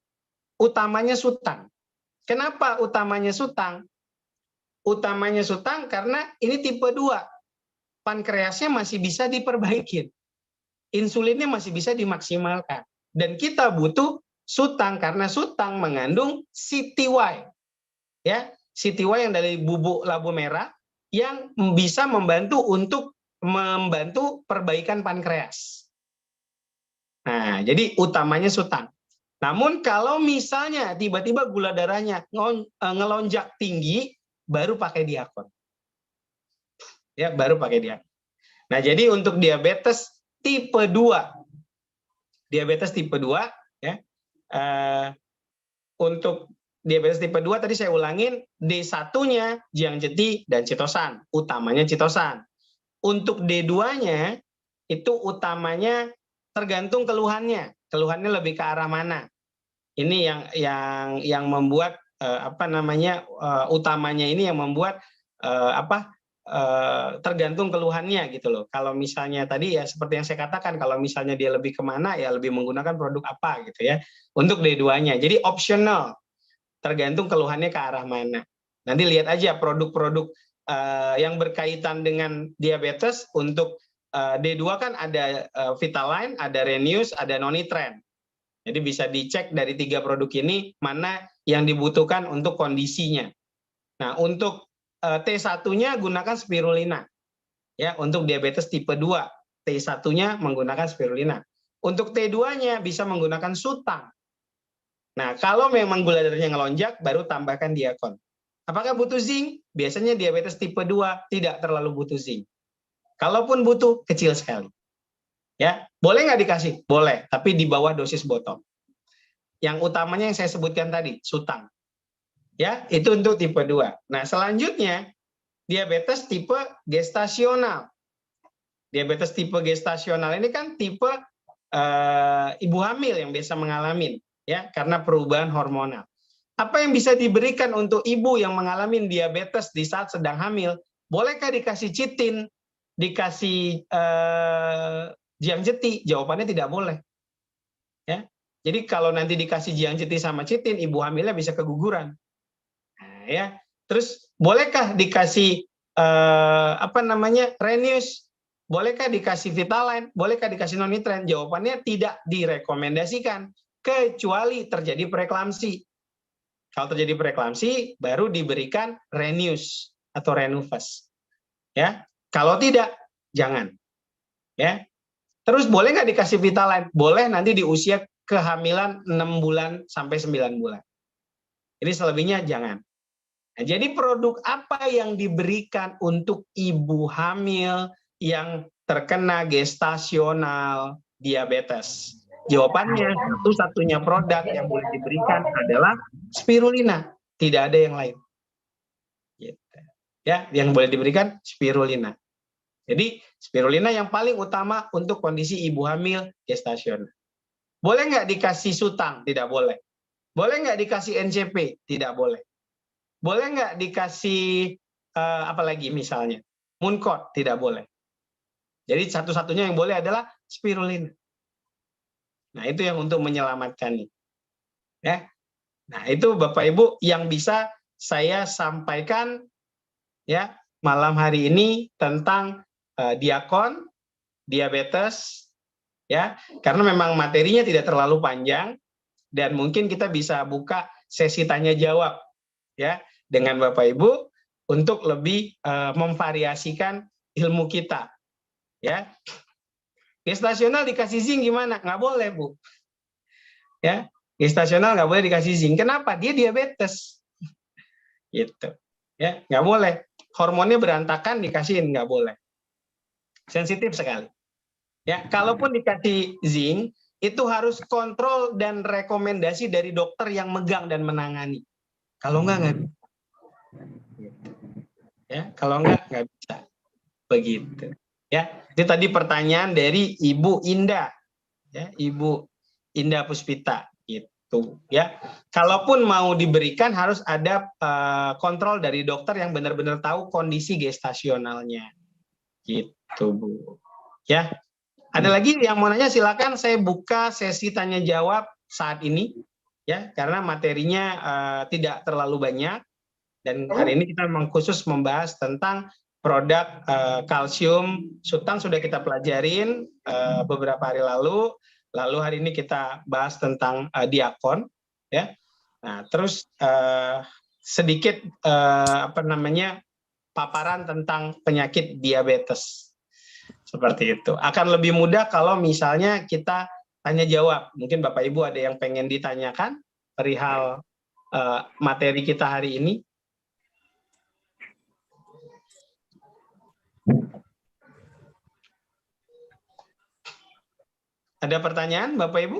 Utamanya sutang. Kenapa utamanya sutang? Utamanya sutang karena ini tipe 2. Pankreasnya masih bisa diperbaiki. Insulinnya masih bisa dimaksimalkan. Dan kita butuh sutang karena sutang mengandung CTY. Ya, CTY yang dari bubuk labu merah yang bisa membantu untuk membantu perbaikan pankreas. Nah, jadi utamanya sutang. Namun kalau misalnya tiba-tiba gula darahnya ngelonjak tinggi, baru pakai diakon. Ya, baru pakai diakon. Nah, jadi untuk diabetes tipe 2, ya, untuk diabetes tipe 2 tadi saya ulangin, D1-nya jiang jeti dan chitosan, utamanya chitosan. Untuk D2-nya itu utamanya tergantung keluhannya lebih ke arah mana. Ini yang membuat utamanya ini yang membuat tergantung keluhannya gitu loh. Kalau misalnya tadi ya seperti yang saya katakan, kalau misalnya dia lebih kemana ya lebih menggunakan produk apa gitu ya untuk D2-nya. Jadi optional, tergantung keluhannya ke arah mana. Nanti lihat aja produk-produk yang berkaitan dengan diabetes untuk D2 kan ada Vitaline, ada Renews, ada Nonitren. Jadi bisa dicek dari 3 produk ini mana yang dibutuhkan untuk kondisinya. Nah, untuk T1-nya gunakan spirulina. Ya, untuk diabetes tipe 2, T1-nya menggunakan spirulina. Untuk T2-nya bisa menggunakan sutang. Nah, kalau memang gula darahnya ngelonjak, baru tambahkan diakon. Apakah butuh zinc? Biasanya diabetes tipe 2 tidak terlalu butuh zinc. Kalaupun butuh, kecil sekali. Ya, boleh nggak dikasih? Boleh, tapi di bawah dosis botol. Yang utamanya yang saya sebutkan tadi, sutang. Ya, itu untuk tipe 2. Nah, selanjutnya diabetes tipe gestasional. Diabetes tipe gestasional ini kan tipe ibu hamil yang biasa mengalami ya karena perubahan hormonal. Apa yang bisa diberikan untuk ibu yang mengalami diabetes di saat sedang hamil? Bolehkah dikasih citin, dikasih jiang jeti? Jawabannya tidak boleh. Ya. Jadi kalau nanti dikasih jiang jeti sama citin, ibu hamilnya bisa keguguran. Nah, ya. Terus bolehkah dikasih Renews? Bolehkah dikasih Vitaline? Bolehkah dikasih Nonitren? Jawabannya tidak direkomendasikan kecuali terjadi preeklamsi. Kalau terjadi preeklamsi baru diberikan Renews atau Renuvas. Ya. Kalau tidak jangan. Ya. Terus boleh nggak dikasih Vitaline? Boleh nanti di usia kehamilan 6 bulan sampai 9 bulan. Jadi selebihnya jangan. Nah, jadi produk apa yang diberikan untuk ibu hamil yang terkena gestasional diabetes? Jawabannya satu-satunya produk yang boleh diberikan adalah spirulina, tidak ada yang lain. Gitu. Ya, yang boleh diberikan spirulina. Jadi spirulina yang paling utama untuk kondisi ibu hamil gestasional. Boleh nggak dikasih sutang? Tidak boleh. Boleh nggak dikasih NCP? Tidak boleh. Boleh nggak dikasih apa lagi misalnya? Mooncott? Tidak boleh. Jadi satu-satunya yang boleh adalah spirulina. Nah itu yang untuk menyelamatkan nih. Ya. Nah itu Bapak Ibu yang bisa saya sampaikan ya malam hari ini tentang diakon, diabetes, ya karena memang materinya tidak terlalu panjang dan mungkin kita bisa buka sesi tanya jawab ya dengan Bapak Ibu untuk lebih memvariasikan ilmu kita ya. Gestasional dikasih zinc gimana? Nggak boleh Bu ya, gestasional nggak boleh dikasih zinc. Kenapa? Dia diabetes gitu ya, nggak boleh. Hormonnya berantakan dikasihin, nggak boleh, sensitif sekali. Ya, kalaupun dikasih zinc, itu harus kontrol dan rekomendasi dari dokter yang megang dan menangani. Kalau nggak bisa. Ya, kalau nggak bisa. Begitu. Ya, itu tadi pertanyaan dari Ibu Indah. Ya, Ibu Indah Puspita. Gitu. Ya, kalaupun mau diberikan harus ada kontrol dari dokter yang benar-benar tahu kondisi gestasionalnya. Gitu, Bu. Ya. Ada lagi yang mau nanya silakan, saya buka sesi tanya jawab saat ini ya karena materinya tidak terlalu banyak dan hari ini kita memang khusus membahas tentang produk kalsium sutang sudah kita pelajarin beberapa hari lalu hari ini kita bahas tentang diakon ya. Nah, terus sedikit paparan tentang penyakit diabetes. Seperti itu. Akan lebih mudah kalau misalnya kita tanya jawab. Mungkin Bapak Ibu ada yang pengen ditanyakan perihal materi kita hari ini. Ada pertanyaan Bapak Ibu?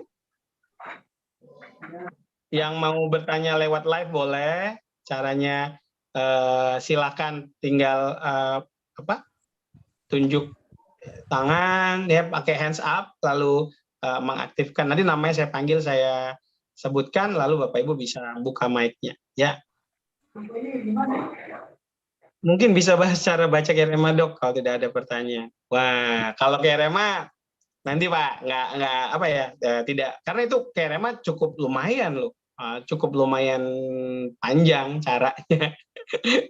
Yang mau bertanya lewat live boleh. Caranya silakan tinggal tunjuk tangan ya pakai hands up lalu mengaktifkan, nanti namanya saya panggil, saya sebutkan lalu Bapak Ibu bisa buka mic-nya ya. Mungkin bisa bahas cara baca KRMA dok kalau tidak ada pertanyaan. Wah, kalau KRMA nanti Pak nggak apa ya tidak karena itu KRMA cukup lumayan loh, cukup lumayan panjang caranya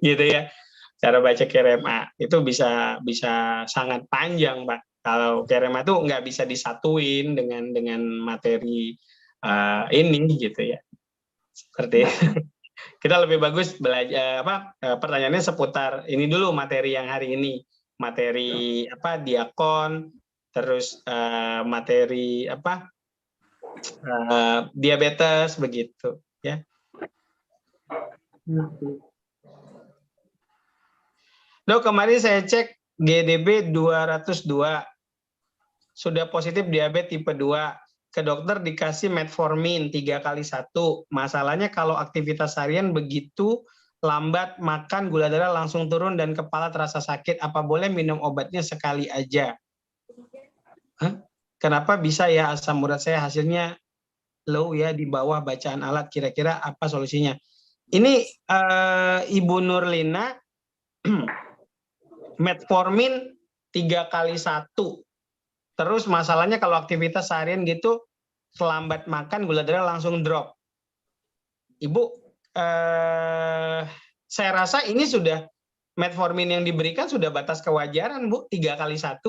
gitu ya. Cara baca KRMA itu bisa bisa sangat panjang Pak. Kalau KRMA itu nggak bisa disatuin dengan materi ini gitu ya. Seperti kita lebih bagus belajar pertanyaannya seputar ini dulu materi yang hari ini, materi apa diakon, terus materi apa diabetes begitu ya. Dok, kemarin saya cek GDB 202 sudah positif diabetes tipe 2. Ke dokter dikasih metformin 3x1. Masalahnya kalau aktivitas harian begitu lambat, makan gula darah langsung turun dan kepala terasa sakit. Apa boleh minum obatnya sekali aja? Hah? Kenapa bisa ya asam urat saya hasilnya low ya di bawah bacaan alat? Kira-kira apa solusinya? Ini Ibu Nurlina metformin 3x1. Terus masalahnya kalau aktivitas seharian gitu, selambat makan gula darah langsung drop. Ibu, saya rasa ini sudah metformin yang diberikan sudah batas kewajaran, Bu, 3x1.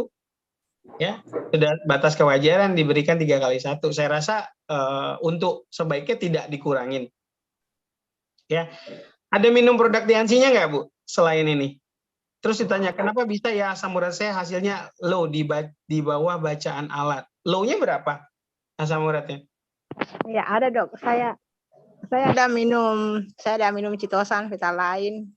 Ya, sudah batas kewajaran diberikan 3x1. Saya rasa untuk sebaiknya tidak dikurangin. Ya, ada minum produk Tiansinya nggak, Bu, selain ini? Terus ditanya, kenapa bisa ya asam urat saya hasilnya low di bawah bacaan alat? Low-nya berapa asam uratnya?
Ya ada dok, saya ada minum Citosan, Vitalain,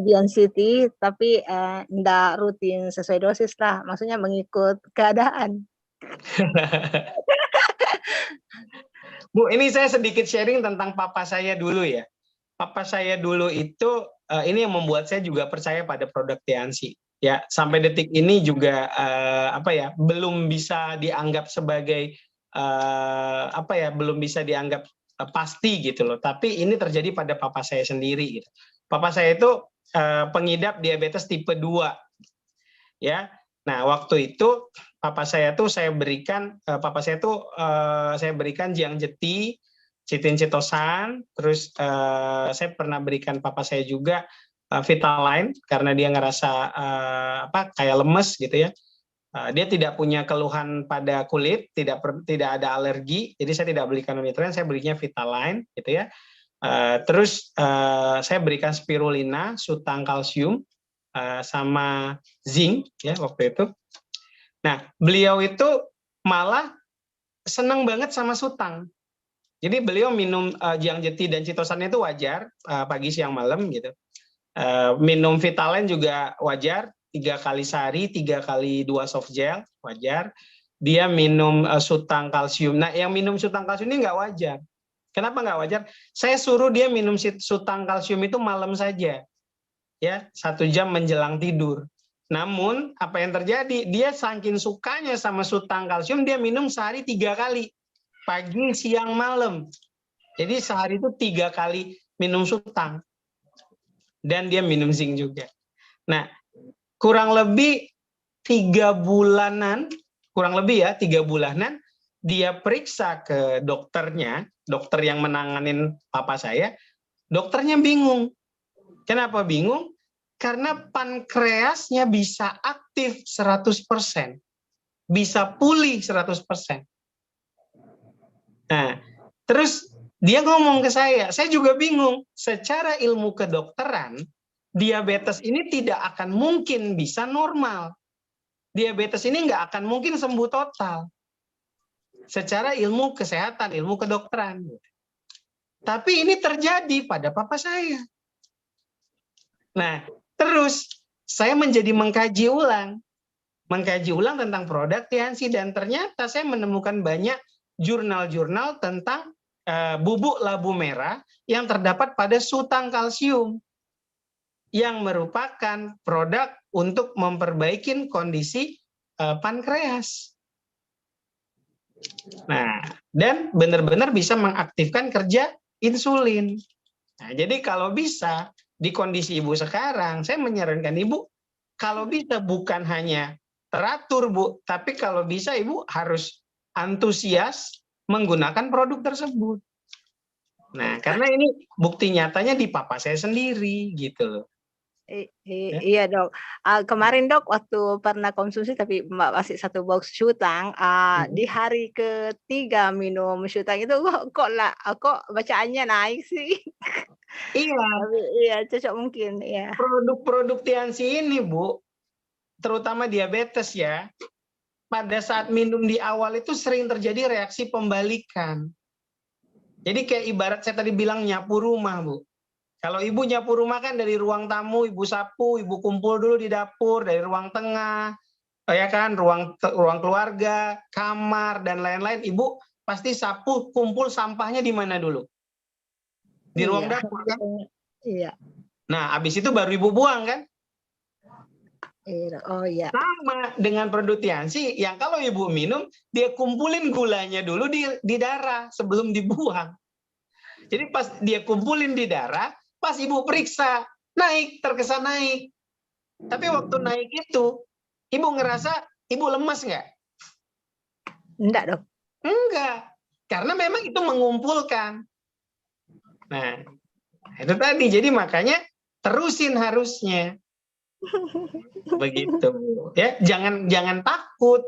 Giant City, tapi enggak rutin sesuai dosis lah, maksudnya mengikut keadaan.
Bu, ini saya sedikit sharing tentang papa saya dulu ya. Papa saya dulu itu ini yang membuat saya juga percaya pada produk Tiansi. Ya, sampai detik ini juga apa ya, belum bisa dianggap sebagai apa ya, belum bisa dianggap pasti gitu loh. Tapi ini terjadi pada papa saya sendiri gitu. Papa saya itu pengidap diabetes tipe 2. Ya. Nah, waktu itu papa saya tuh saya berikan Jiang Jeti, Citin Citosan, terus saya pernah berikan papa saya juga Vitalain karena dia ngerasa kayak lemes gitu ya. Dia tidak punya keluhan pada kulit, tidak ada alergi, jadi saya tidak berikan Unitren, saya berinya Vitalain gitu ya. Terus saya berikan spirulina, sutang kalsium, sama zinc ya waktu itu. Nah, beliau itu malah senang banget sama sutang. Jadi beliau minum Jiang Jeti dan Citosan itu wajar, pagi, siang, malam gitu. Minum Vitalain juga wajar, 3 kali sehari, 3 kali 2 soft gel, wajar. Dia minum sutang kalsium. Nah, yang minum sutang kalsium ini nggak wajar. Kenapa nggak wajar? Saya suruh dia minum sutang kalsium itu malam saja, ya 1 jam menjelang tidur. Namun apa yang terjadi? Dia saking sukanya sama sutang kalsium, dia minum sehari 3 kali. Pagi, siang, malam. Jadi sehari itu 3 kali minum sutang. Dan dia minum zinc juga. Nah, kurang lebih 3 bulanan, dia periksa ke dokternya, dokter yang menanganin papa saya, dokternya bingung. Kenapa bingung? Karena pankreasnya bisa aktif 100%, bisa pulih 100%. Nah, terus dia ngomong ke saya juga bingung. Secara ilmu kedokteran, diabetes ini tidak akan mungkin bisa normal. Diabetes ini nggak akan mungkin sembuh total. Secara ilmu kesehatan, ilmu kedokteran. Tapi ini terjadi pada papa saya. Nah, terus saya menjadi mengkaji ulang tentang produk Tiansi, dan ternyata saya menemukan banyak jurnal-jurnal tentang bubuk labu merah yang terdapat pada sutang kalsium yang merupakan produk untuk memperbaiki kondisi pankreas. Nah, dan benar-benar bisa mengaktifkan kerja insulin. Nah, jadi kalau bisa di kondisi Ibu sekarang, saya menyarankan Ibu, kalau bisa bukan hanya teratur, Bu, tapi kalau bisa Ibu harus antusias menggunakan produk tersebut. Nah, karena ini bukti nyatanya di papa saya sendiri, gitu loh. Ya.
Iya dok. Kemarin dok waktu pernah konsumsi tapi masih 1 box Shutang, di hari ketiga minum Shutang itu kok bacaannya naik sih.
Iya,
Tapi iya cocok mungkin, ya.
produk-produk Tiansi ini, Bu, terutama diabetes ya, pada saat minum di awal itu sering terjadi reaksi pembalikan. Jadi kayak ibarat saya tadi bilang nyapu rumah, Bu. Kalau Ibu nyapu rumah kan dari ruang tamu, Ibu sapu, Ibu kumpul dulu di dapur, dari ruang tengah, ya kan, ruang keluarga, kamar, dan lain-lain. Ibu pasti sapu, kumpul sampahnya di mana dulu? Di ruang
Iya.
dapur kan?
Iya.
Nah, habis itu baru Ibu buang kan?
Iya. Oh iya.
Sama dengan produk Tiansi, yang kalau Ibu minum, dia kumpulin gulanya dulu di darah sebelum dibuang. Jadi pas dia kumpulin di darah, pas Ibu periksa, naik, terkesan naik. Tapi waktu naik itu, Ibu ngerasa Ibu lemas nggak?
Enggak dok.
Enggak, karena memang itu mengumpulkan. Nah, itu tadi. Jadi makanya terusin harusnya. Begitu. Ya, jangan takut.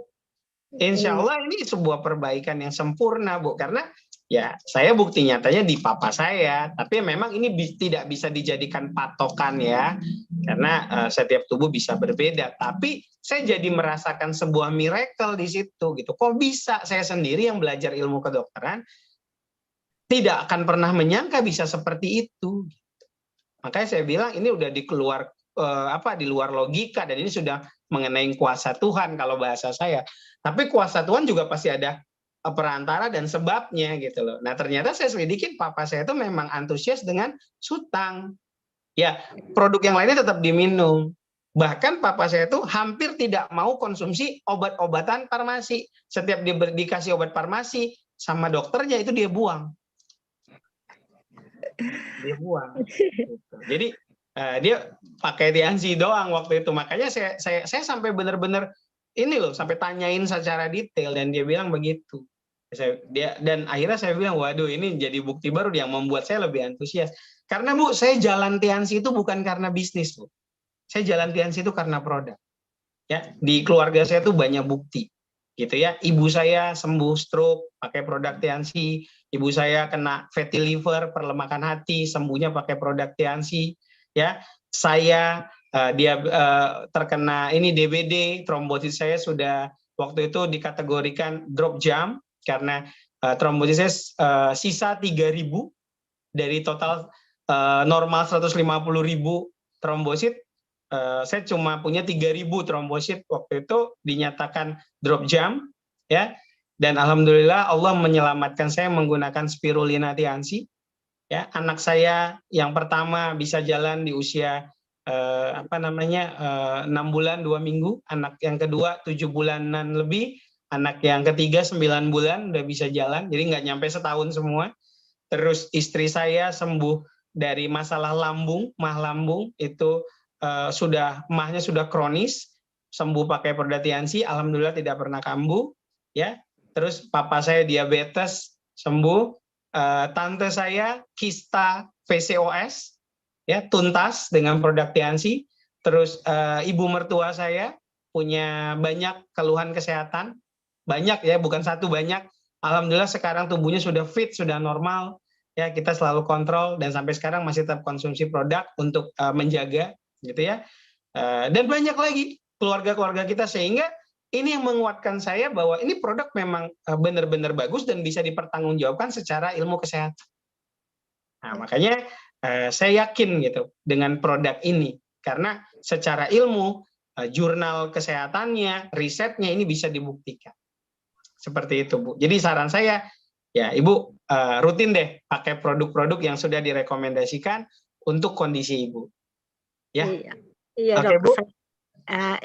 Insya Allah ini sebuah perbaikan yang sempurna, Bu. Karena ya saya bukti nyatanya di papa saya. Tapi memang ini tidak bisa dijadikan patokan ya. Karena setiap tubuh bisa berbeda. Tapi saya jadi merasakan sebuah miracle di situ gitu. Kok bisa saya sendiri yang belajar ilmu kedokteran tidak akan pernah menyangka bisa seperti itu. Makanya saya bilang ini udah di luar logika, dan ini sudah mengenai kuasa Tuhan kalau bahasa saya. Tapi kuasa Tuhan juga pasti ada perantara dan sebabnya gitu loh. Nah, ternyata saya selidikin papa saya itu memang antusias dengan Shutang. Ya, produk yang lainnya tetap diminum. Bahkan papa saya itu hampir tidak mau konsumsi obat-obatan farmasi. Setiap dikasih obat farmasi sama dokternya itu dia buang. Dia buang. Gitu. Jadi dia pakai Tiansi doang waktu itu. Makanya saya sampai benar-benar ini loh, sampai tanyain secara detail, dan dia bilang begitu. Dan akhirnya saya bilang, waduh, ini jadi bukti baru yang membuat saya lebih antusias. Karena Bu, saya jalan Tiansi itu bukan karena bisnis, Bu. Saya jalan Tiansi itu karena produk. Ya, di keluarga saya tuh banyak bukti. Gitu ya. Ibu saya sembuh stroke pakai produk Tiansi, ibu saya kena fatty liver, perlemakan hati, sembuhnya pakai produk Tiansi. Ya, saya dia terkena ini DBD, trombosit saya sudah waktu itu dikategorikan drop jam karena trombosit saya sisa 3.000 dari total normal 150.000 trombosit. Saya cuma punya 3.000 trombosit waktu itu, dinyatakan drop jam ya, dan alhamdulillah Allah menyelamatkan saya menggunakan spirulina Tiansi ya. Anak saya yang pertama bisa jalan di usia 6 bulan 2 minggu, anak yang kedua 7 bulanan lebih, anak yang ketiga 9 bulan udah bisa jalan, jadi nggak nyampe setahun semua. Terus istri saya sembuh dari masalah lambung, mah lambung itu mahnya sudah kronis, sembuh pakai produk Tiansi, alhamdulillah tidak pernah kambuh ya. Terus papa saya diabetes sembuh, tante saya kista PCOS ya tuntas dengan produk Tiansi. Terus ibu mertua saya punya banyak keluhan kesehatan, banyak ya, bukan satu, banyak. Alhamdulillah sekarang tubuhnya sudah fit, sudah normal ya. Kita selalu kontrol dan sampai sekarang masih tetap konsumsi produk untuk menjaga gitu ya. Dan banyak lagi keluarga-keluarga kita, sehingga ini yang menguatkan saya bahwa ini produk memang benar-benar bagus dan bisa dipertanggungjawabkan secara ilmu kesehatan. Nah, makanya saya yakin gitu dengan produk ini, karena secara ilmu, jurnal kesehatannya, risetnya ini bisa dibuktikan. Seperti itu, Bu. Jadi saran saya, ya Ibu rutin deh pakai produk-produk yang sudah direkomendasikan untuk kondisi Ibu. Ya.
Iya. Iya,
Oke,
Dok.
Bu.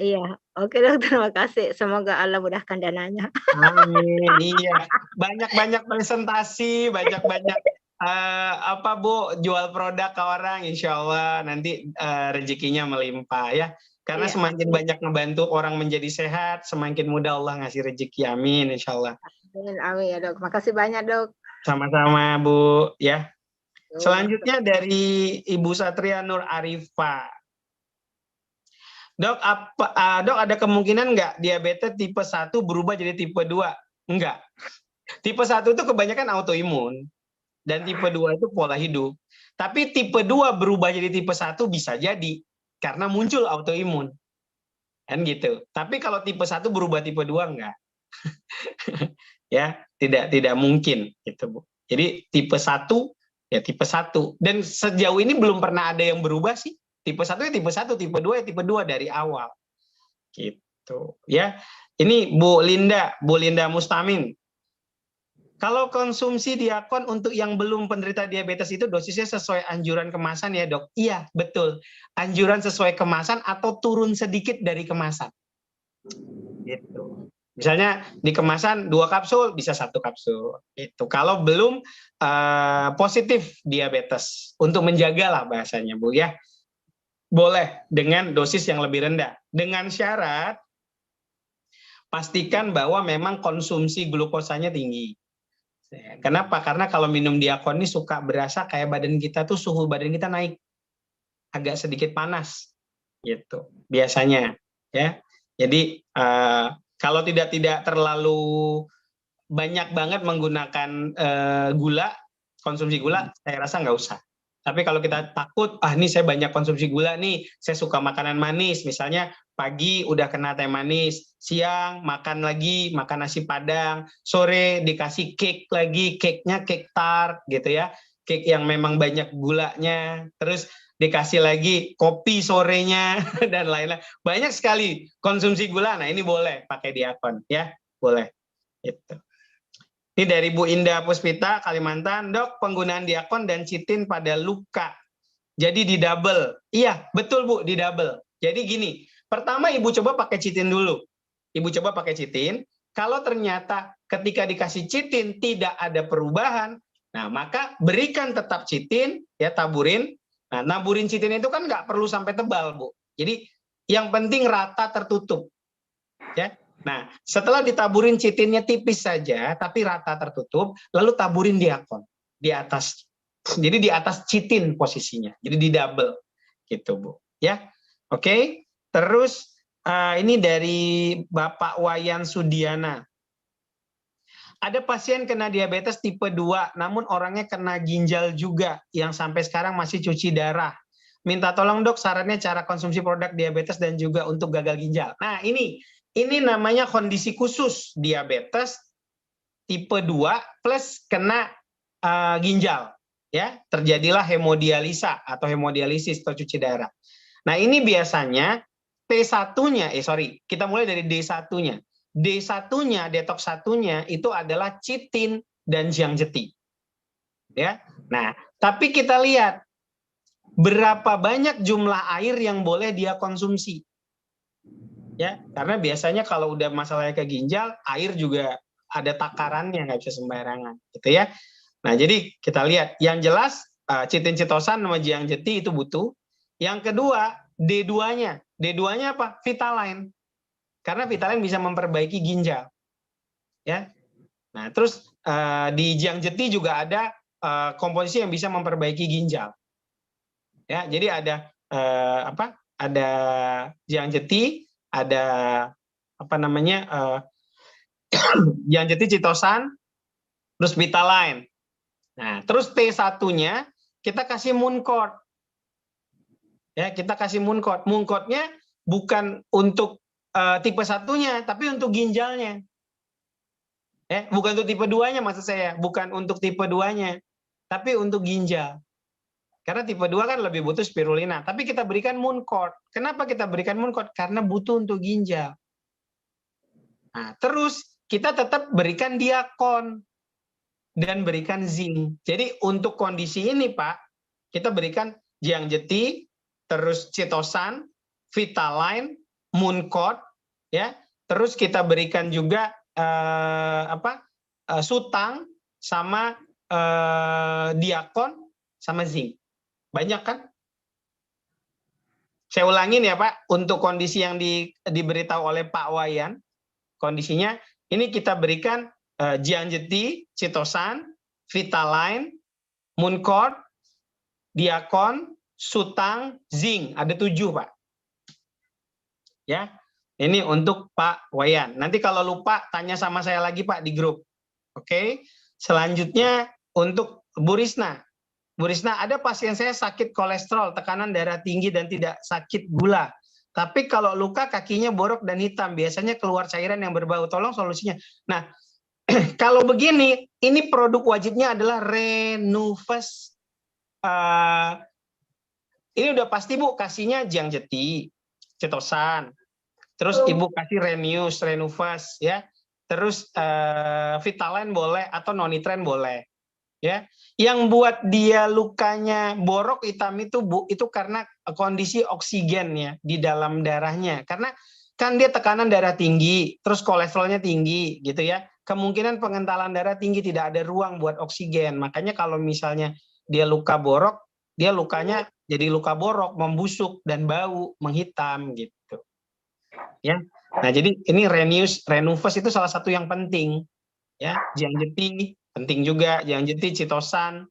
Iya. Oke, Dok, terima kasih. Semoga Allah mudahkan dananya.
Amin. Iya. Banyak-banyak presentasi, banyak-banyak Apa Bu, jual produk ke orang, insya Allah nanti rezekinya melimpah ya. Karena
Iya,
semakin
amin.
banyak membantu orang menjadi sehat, semakin mudah Allah ngasih rezeki. Amin, insya Allah.
Amin, amin ya dok. Makasih banyak dok.
Sama-sama Bu ya.
Yo,
Selanjutnya dari Ibu Satria Nur Arifa. Dok, Dok ada kemungkinan nggak diabetes tipe 1 berubah jadi tipe 2? Enggak. Tipe 1 itu kebanyakan autoimun. Dan tipe 2 itu pola hidup. Tapi tipe 2 berubah jadi tipe 1 bisa jadi. Karena muncul autoimun. Kan gitu. Tapi kalau tipe 1 berubah tipe 2 enggak. Ya, tidak mungkin gitu, Bu. Jadi tipe 1 ya tipe 1. Dan sejauh ini belum pernah ada yang berubah sih. Tipe 1 ya tipe 1, tipe 2 ya tipe 2 dari awal. Gitu, ya. Ini Bu Linda Mustamin. Kalau konsumsi Diakon untuk yang belum penderita diabetes itu dosisnya sesuai anjuran kemasan ya dok? Iya, betul. Anjuran sesuai kemasan atau turun sedikit dari kemasan. Gitu. Misalnya di kemasan 2 kapsul, bisa 1 kapsul. Itu kalau belum positif diabetes. Untuk menjaga lah bahasanya Bu ya. Boleh dengan dosis yang lebih rendah. Dengan syarat, pastikan bahwa memang konsumsi glukosanya tinggi. Kenapa? Karena kalau minum Diakon ini suka berasa kayak badan kita tuh suhu badan kita naik, agak sedikit panas, gitu. Biasanya, ya. Jadi kalau tidak terlalu banyak banget menggunakan gula, konsumsi gula, saya rasa nggak usah. Tapi kalau kita takut, ini saya banyak konsumsi gula nih, saya suka makanan manis, misalnya pagi udah kena teh manis, siang makan lagi, makan nasi padang, sore dikasih cake lagi, cake-nya cake tart gitu ya, cake yang memang banyak gulanya, terus dikasih lagi kopi sorenya dan lain-lain. Banyak sekali konsumsi gula, nah ini boleh pakai Diakon ya, boleh. Itu. Ini dari Bu Indah Puspita, Kalimantan. Dok, penggunaan Diakon dan Citin pada luka. Jadi di double. Iya, betul Bu, di double. Jadi gini, pertama Ibu coba pakai Citin dulu. Ibu coba pakai Citin. Kalau ternyata ketika dikasih Citin tidak ada perubahan, nah maka berikan tetap Citin, ya taburin. Nah, naburin Citin itu kan nggak perlu sampai tebal, Bu. Jadi yang penting rata tertutup. Ya. Nah, setelah ditaburin Citinnya tipis saja, tapi rata tertutup, lalu taburin Diakon di atas. Jadi di atas Citin posisinya, jadi di double, gitu Bu. Ya, oke. Terus ini dari Bapak Wayan Sudiana. Ada pasien kena diabetes tipe 2, namun orangnya kena ginjal juga, yang sampai sekarang masih cuci darah. Minta tolong dok sarannya cara konsumsi produk diabetes dan juga untuk gagal ginjal. Nah ini namanya kondisi khusus diabetes tipe 2 plus kena ginjal. Ya, terjadilah hemodialisa atau hemodialisis atau cuci darah. Nah ini biasanya T1-nya, kita mulai dari D1-nya. D1-nya, detox 1-nya itu adalah Citin dan Jiang Jeti. Ya. Nah, tapi kita lihat berapa banyak jumlah air yang boleh dia konsumsi. Ya, karena biasanya kalau udah masalahnya ke ginjal, air juga ada takarannya, nggak bisa sembarangan, gitu ya. Nah, jadi kita lihat, yang jelas Citin Citosan sama Jiang Jeti itu butuh. Yang kedua, D2-nya. D2-nya apa? Vitaline. Karena Vitaline bisa memperbaiki ginjal. Ya. Nah, terus di Jiang Jeti juga ada komposisi yang bisa memperbaiki ginjal. Ya, jadi ada Ada Jiang Jeti, ada Jiang Jeti Citosan, terus Vitaline. Nah, terus T1-nya kita kasih Mooncort. Ya, kita kasih Mooncort. Mooncort-nya bukan untuk tipe 1-nya, tapi untuk ginjalnya. Ya, bukan untuk tipe 2-nya maksud saya, bukan untuk tipe 2-nya, tapi untuk ginjal. Karena tipe 2 kan lebih butuh spirulina, tapi kita berikan Mooncort. Kenapa kita berikan Mooncort? Karena butuh untuk ginjal. Nah, terus kita tetap berikan Diakon dan berikan zinc. Jadi untuk kondisi ini Pak, kita berikan Jiang Jeti, terus Citosan, Vitaline, Mooncort, ya. Terus kita berikan juga Sutang sama diakon, sama zinc. Banyak kan? Saya ulangin ya Pak, untuk kondisi yang diberitahu oleh Pak Wayan, kondisinya ini kita berikan Jianjeti, Chitosan, Vitaline, Mooncort, Diakon, Sutang, Zinc, ada 7 Pak. Ya, ini untuk Pak Wayan. Nanti kalau lupa tanya sama saya lagi Pak di grup. Oke. Selanjutnya untuk Bu Risna. Bu Risna, ada pasien saya sakit kolesterol, tekanan darah tinggi dan tidak sakit gula. Tapi kalau luka kakinya borok dan hitam, biasanya keluar cairan yang berbau. Tolong solusinya. Nah, kalau begini, ini produk wajibnya adalah Renuvus. Ini udah pasti Bu, kasihnya Jianjeti, Chitosan. Terus Ibu kasih Renuvus ya. Terus Vitaline boleh atau Nonitren boleh. Ya, yang buat dia lukanya borok hitam itu Bu, itu karena kondisi oksigen ya di dalam darahnya. Karena kan dia tekanan darah tinggi, terus kolesterolnya tinggi gitu ya. Kemungkinan pengentalan darah tinggi, tidak ada ruang buat oksigen. Makanya kalau misalnya dia luka borok, dia lukanya jadi luka borok, membusuk dan bau, menghitam gitu. Ya. Nah, jadi ini Renuvus itu salah satu yang penting. Ya, Jianjeti penting juga, Jianjeti, Chitosan,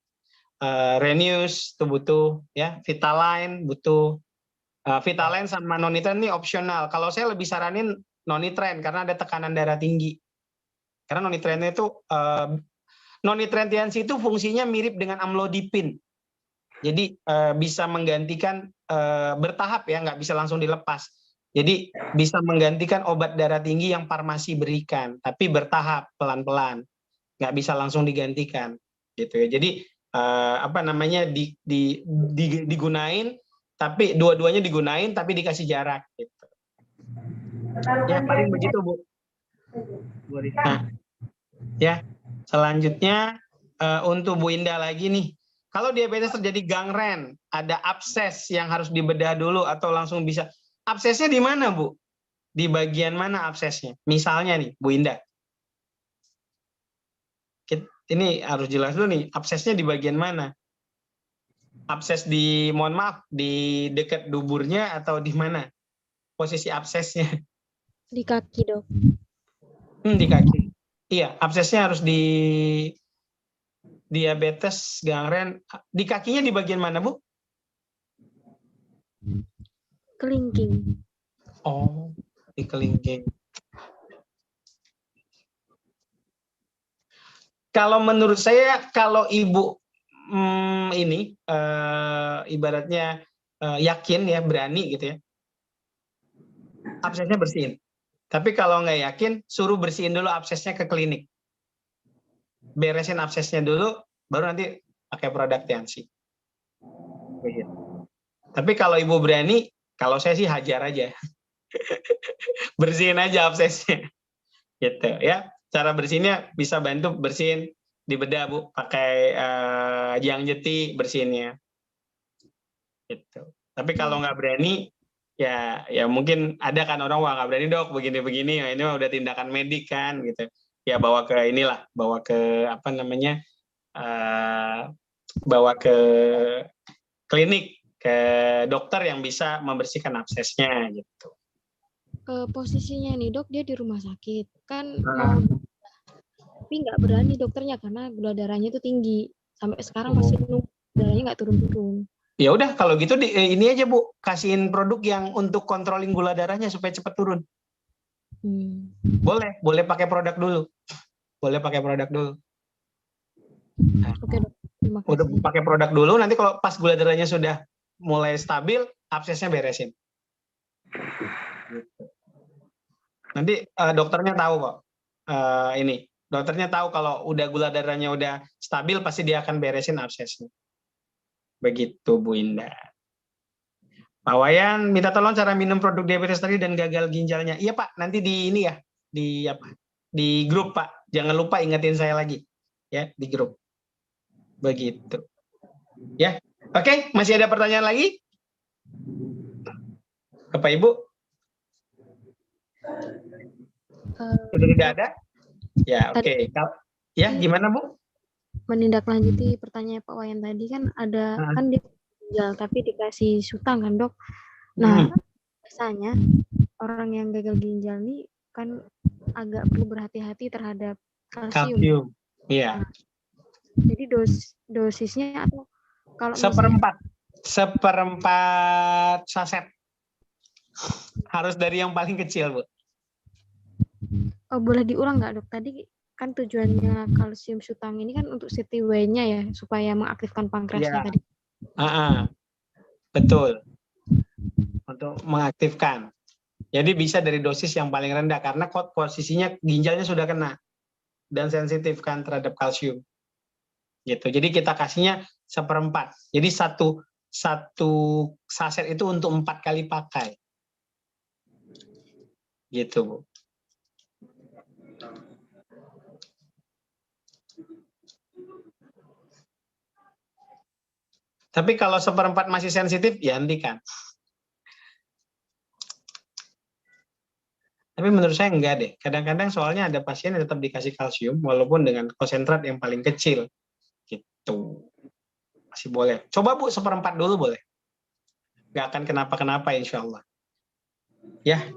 Renus itu butuh, ya, Vitaline butuh. Vitaline sama Nonitren ini opsional. Kalau saya lebih saranin Nonitren karena ada tekanan darah tinggi. Karena Nonitren itu Nonitren TNC itu fungsinya mirip dengan amlodipin. Jadi bisa menggantikan bertahap ya, nggak bisa langsung dilepas. Jadi bisa menggantikan obat darah tinggi yang farmasi berikan, tapi bertahap, pelan-pelan. Nggak bisa langsung digantikan gitu ya. Jadi apa namanya digunain, tapi dua-duanya digunain tapi dikasih jarak gitu. Ya paling begitu Bu. Nah, ya selanjutnya untuk Bu Indah lagi nih. Kalau diabetes terjadi gangren, ada abses yang harus dibedah dulu atau langsung bisa. Absesnya di mana Bu? Di bagian mana absesnya? Misalnya nih Bu Indah. Ini harus jelas dulu nih, absesnya di bagian mana? Abses di, mohon maaf, di dekat duburnya atau di mana? Posisi absesnya?
Di kaki, Dok.
Di kaki. Iya, absesnya harus di diabetes gangren. Di kakinya di bagian mana, Bu?
Kelingking.
Oh, di kelingking. Kalau menurut saya, kalau Ibu ini ibaratnya yakin ya, berani gitu ya, absesnya bersihin. Tapi kalau nggak yakin, suruh bersihin dulu absesnya ke klinik. Beresin absesnya dulu, baru nanti pakai produk TNC. Tapi kalau Ibu berani, kalau saya sih hajar aja. Bersihin aja absesnya. Gitu ya. Cara bersihnya bisa bantu bersihin di bedah Bu, pakai Jianjeti bersihinnya. Gitu. Tapi kalau nggak berani, ya mungkin ada kan orang, wah nggak berani Dok, begini-begini, ya, ini udah tindakan medik kan gitu. Ya bawa ke inilah, bawa ke apa namanya, bawa ke klinik, ke dokter yang bisa membersihkan absesnya gitu.
Posisinya nih Dok, dia di rumah sakit kan, tapi nggak berani dokternya karena gula darahnya itu tinggi, sampai sekarang masih nunggu darahnya nggak turun-turun.
Ya udah kalau gitu ini aja Bu, kasihin produk yang untuk controlling gula darahnya supaya cepat turun. Boleh pakai produk dulu. Boleh pakai produk dulu. Nah,
Oke Dok, terima kasih.
udah pakai produk dulu, nanti kalau pas gula darahnya sudah mulai stabil, absesnya beresin. Nanti dokternya tahu kok. Ini dokternya tahu kalau udah gula darahnya udah stabil, pasti dia akan beresin absesnya. Begitu Bu Indah. Pak Wayan minta tolong cara minum produk diabetes tadi dan gagal ginjalnya. Iya Pak, nanti di ini ya, di apa? Di grup Pak. Jangan lupa ingetin saya lagi ya di grup. Begitu. Ya. Oke, masih ada pertanyaan lagi? Ke Pak Ibu? Sudah tidak ada? Ya, oke. Ya, gimana Bu?
menindaklanjuti pertanyaan Pak Wayan tadi kan ada kan dia ginjal tapi dikasih sutang kan dok. Nah biasanya orang yang gagal ginjal nih kan agak perlu berhati-hati terhadap kalsium.
Kalsium, iya.
Nah, jadi dosisnya atau kalau
seperempat saset. Harus dari yang paling kecil, Bu.
Oh, boleh diulang nggak dok? Tadi kan tujuannya kalsium sutang ini kan untuk CT-nya ya, supaya mengaktifkan pankreasnya tadi.
Betul. Untuk mengaktifkan. Jadi bisa dari dosis yang paling rendah karena posisinya ginjalnya sudah kena dan sensitif kan terhadap kalsium. Gitu. Jadi kita kasihnya seperempat. Jadi satu saset itu untuk 4 kali pakai. Gitu, Bu. Tapi kalau seperempat masih sensitif, ya hentikan. Tapi menurut saya enggak deh. Kadang-kadang soalnya ada pasien yang tetap dikasih kalsium walaupun dengan konsentrat yang paling kecil. Gitu. Masih boleh. Coba Bu, seperempat dulu boleh. Nggak akan kenapa-kenapa insya Allah. Ya.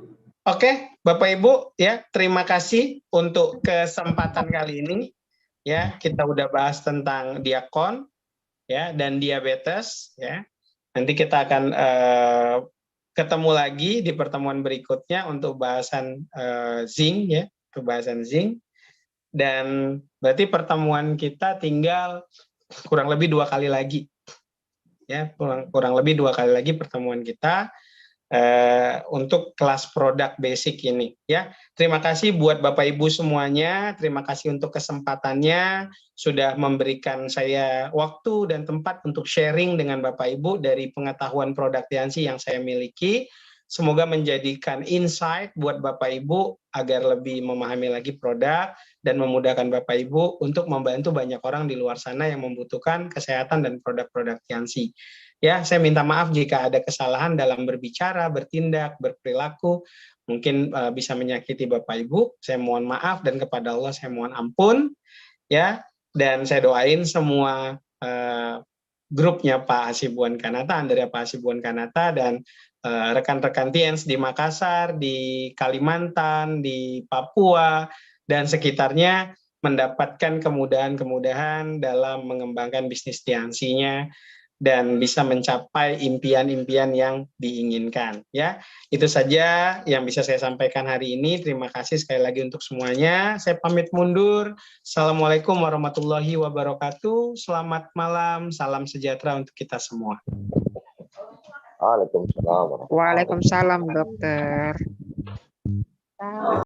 Oke, Bapak Ibu, ya terima kasih untuk kesempatan kali ini. Ya, kita udah bahas tentang diakon, ya, dan diabetes, ya. Nanti kita akan ketemu lagi di pertemuan berikutnya untuk bahasan zinc, ya, pembahasan zinc. Dan berarti pertemuan kita tinggal kurang lebih 2 kali lagi, ya, kurang lebih 2 kali lagi pertemuan kita untuk kelas produk basic ini, ya. Terima kasih buat Bapak Ibu semuanya, terima kasih untuk kesempatannya, sudah memberikan saya waktu dan tempat untuk sharing dengan Bapak Ibu dari pengetahuan produk Tiansi yang saya miliki. Semoga menjadikan insight buat Bapak Ibu agar lebih memahami lagi produk dan memudahkan Bapak Ibu untuk membantu banyak orang di luar sana yang membutuhkan kesehatan dan produk-produk Tiansi. Ya, saya minta maaf jika ada kesalahan dalam berbicara, bertindak, berperilaku, mungkin bisa menyakiti Bapak Ibu. Saya mohon maaf dan kepada Allah saya mohon ampun, ya. Dan saya doain semua grupnya Pak Hasibuan Kanata, Andrea Pak Hasibuan Kanata dan rekan-rekan Tiens di Makassar, di Kalimantan, di Papua dan sekitarnya mendapatkan kemudahan-kemudahan dalam mengembangkan bisnis Tiansinya dan bisa mencapai impian-impian yang diinginkan, ya. Itu saja yang bisa saya sampaikan hari ini. Terima kasih sekali lagi untuk semuanya. Saya pamit mundur. Assalamualaikum warahmatullahi wabarakatuh. Selamat malam, salam sejahtera untuk kita semua.
Waalaikumsalam.
Waalaikumsalam, dokter.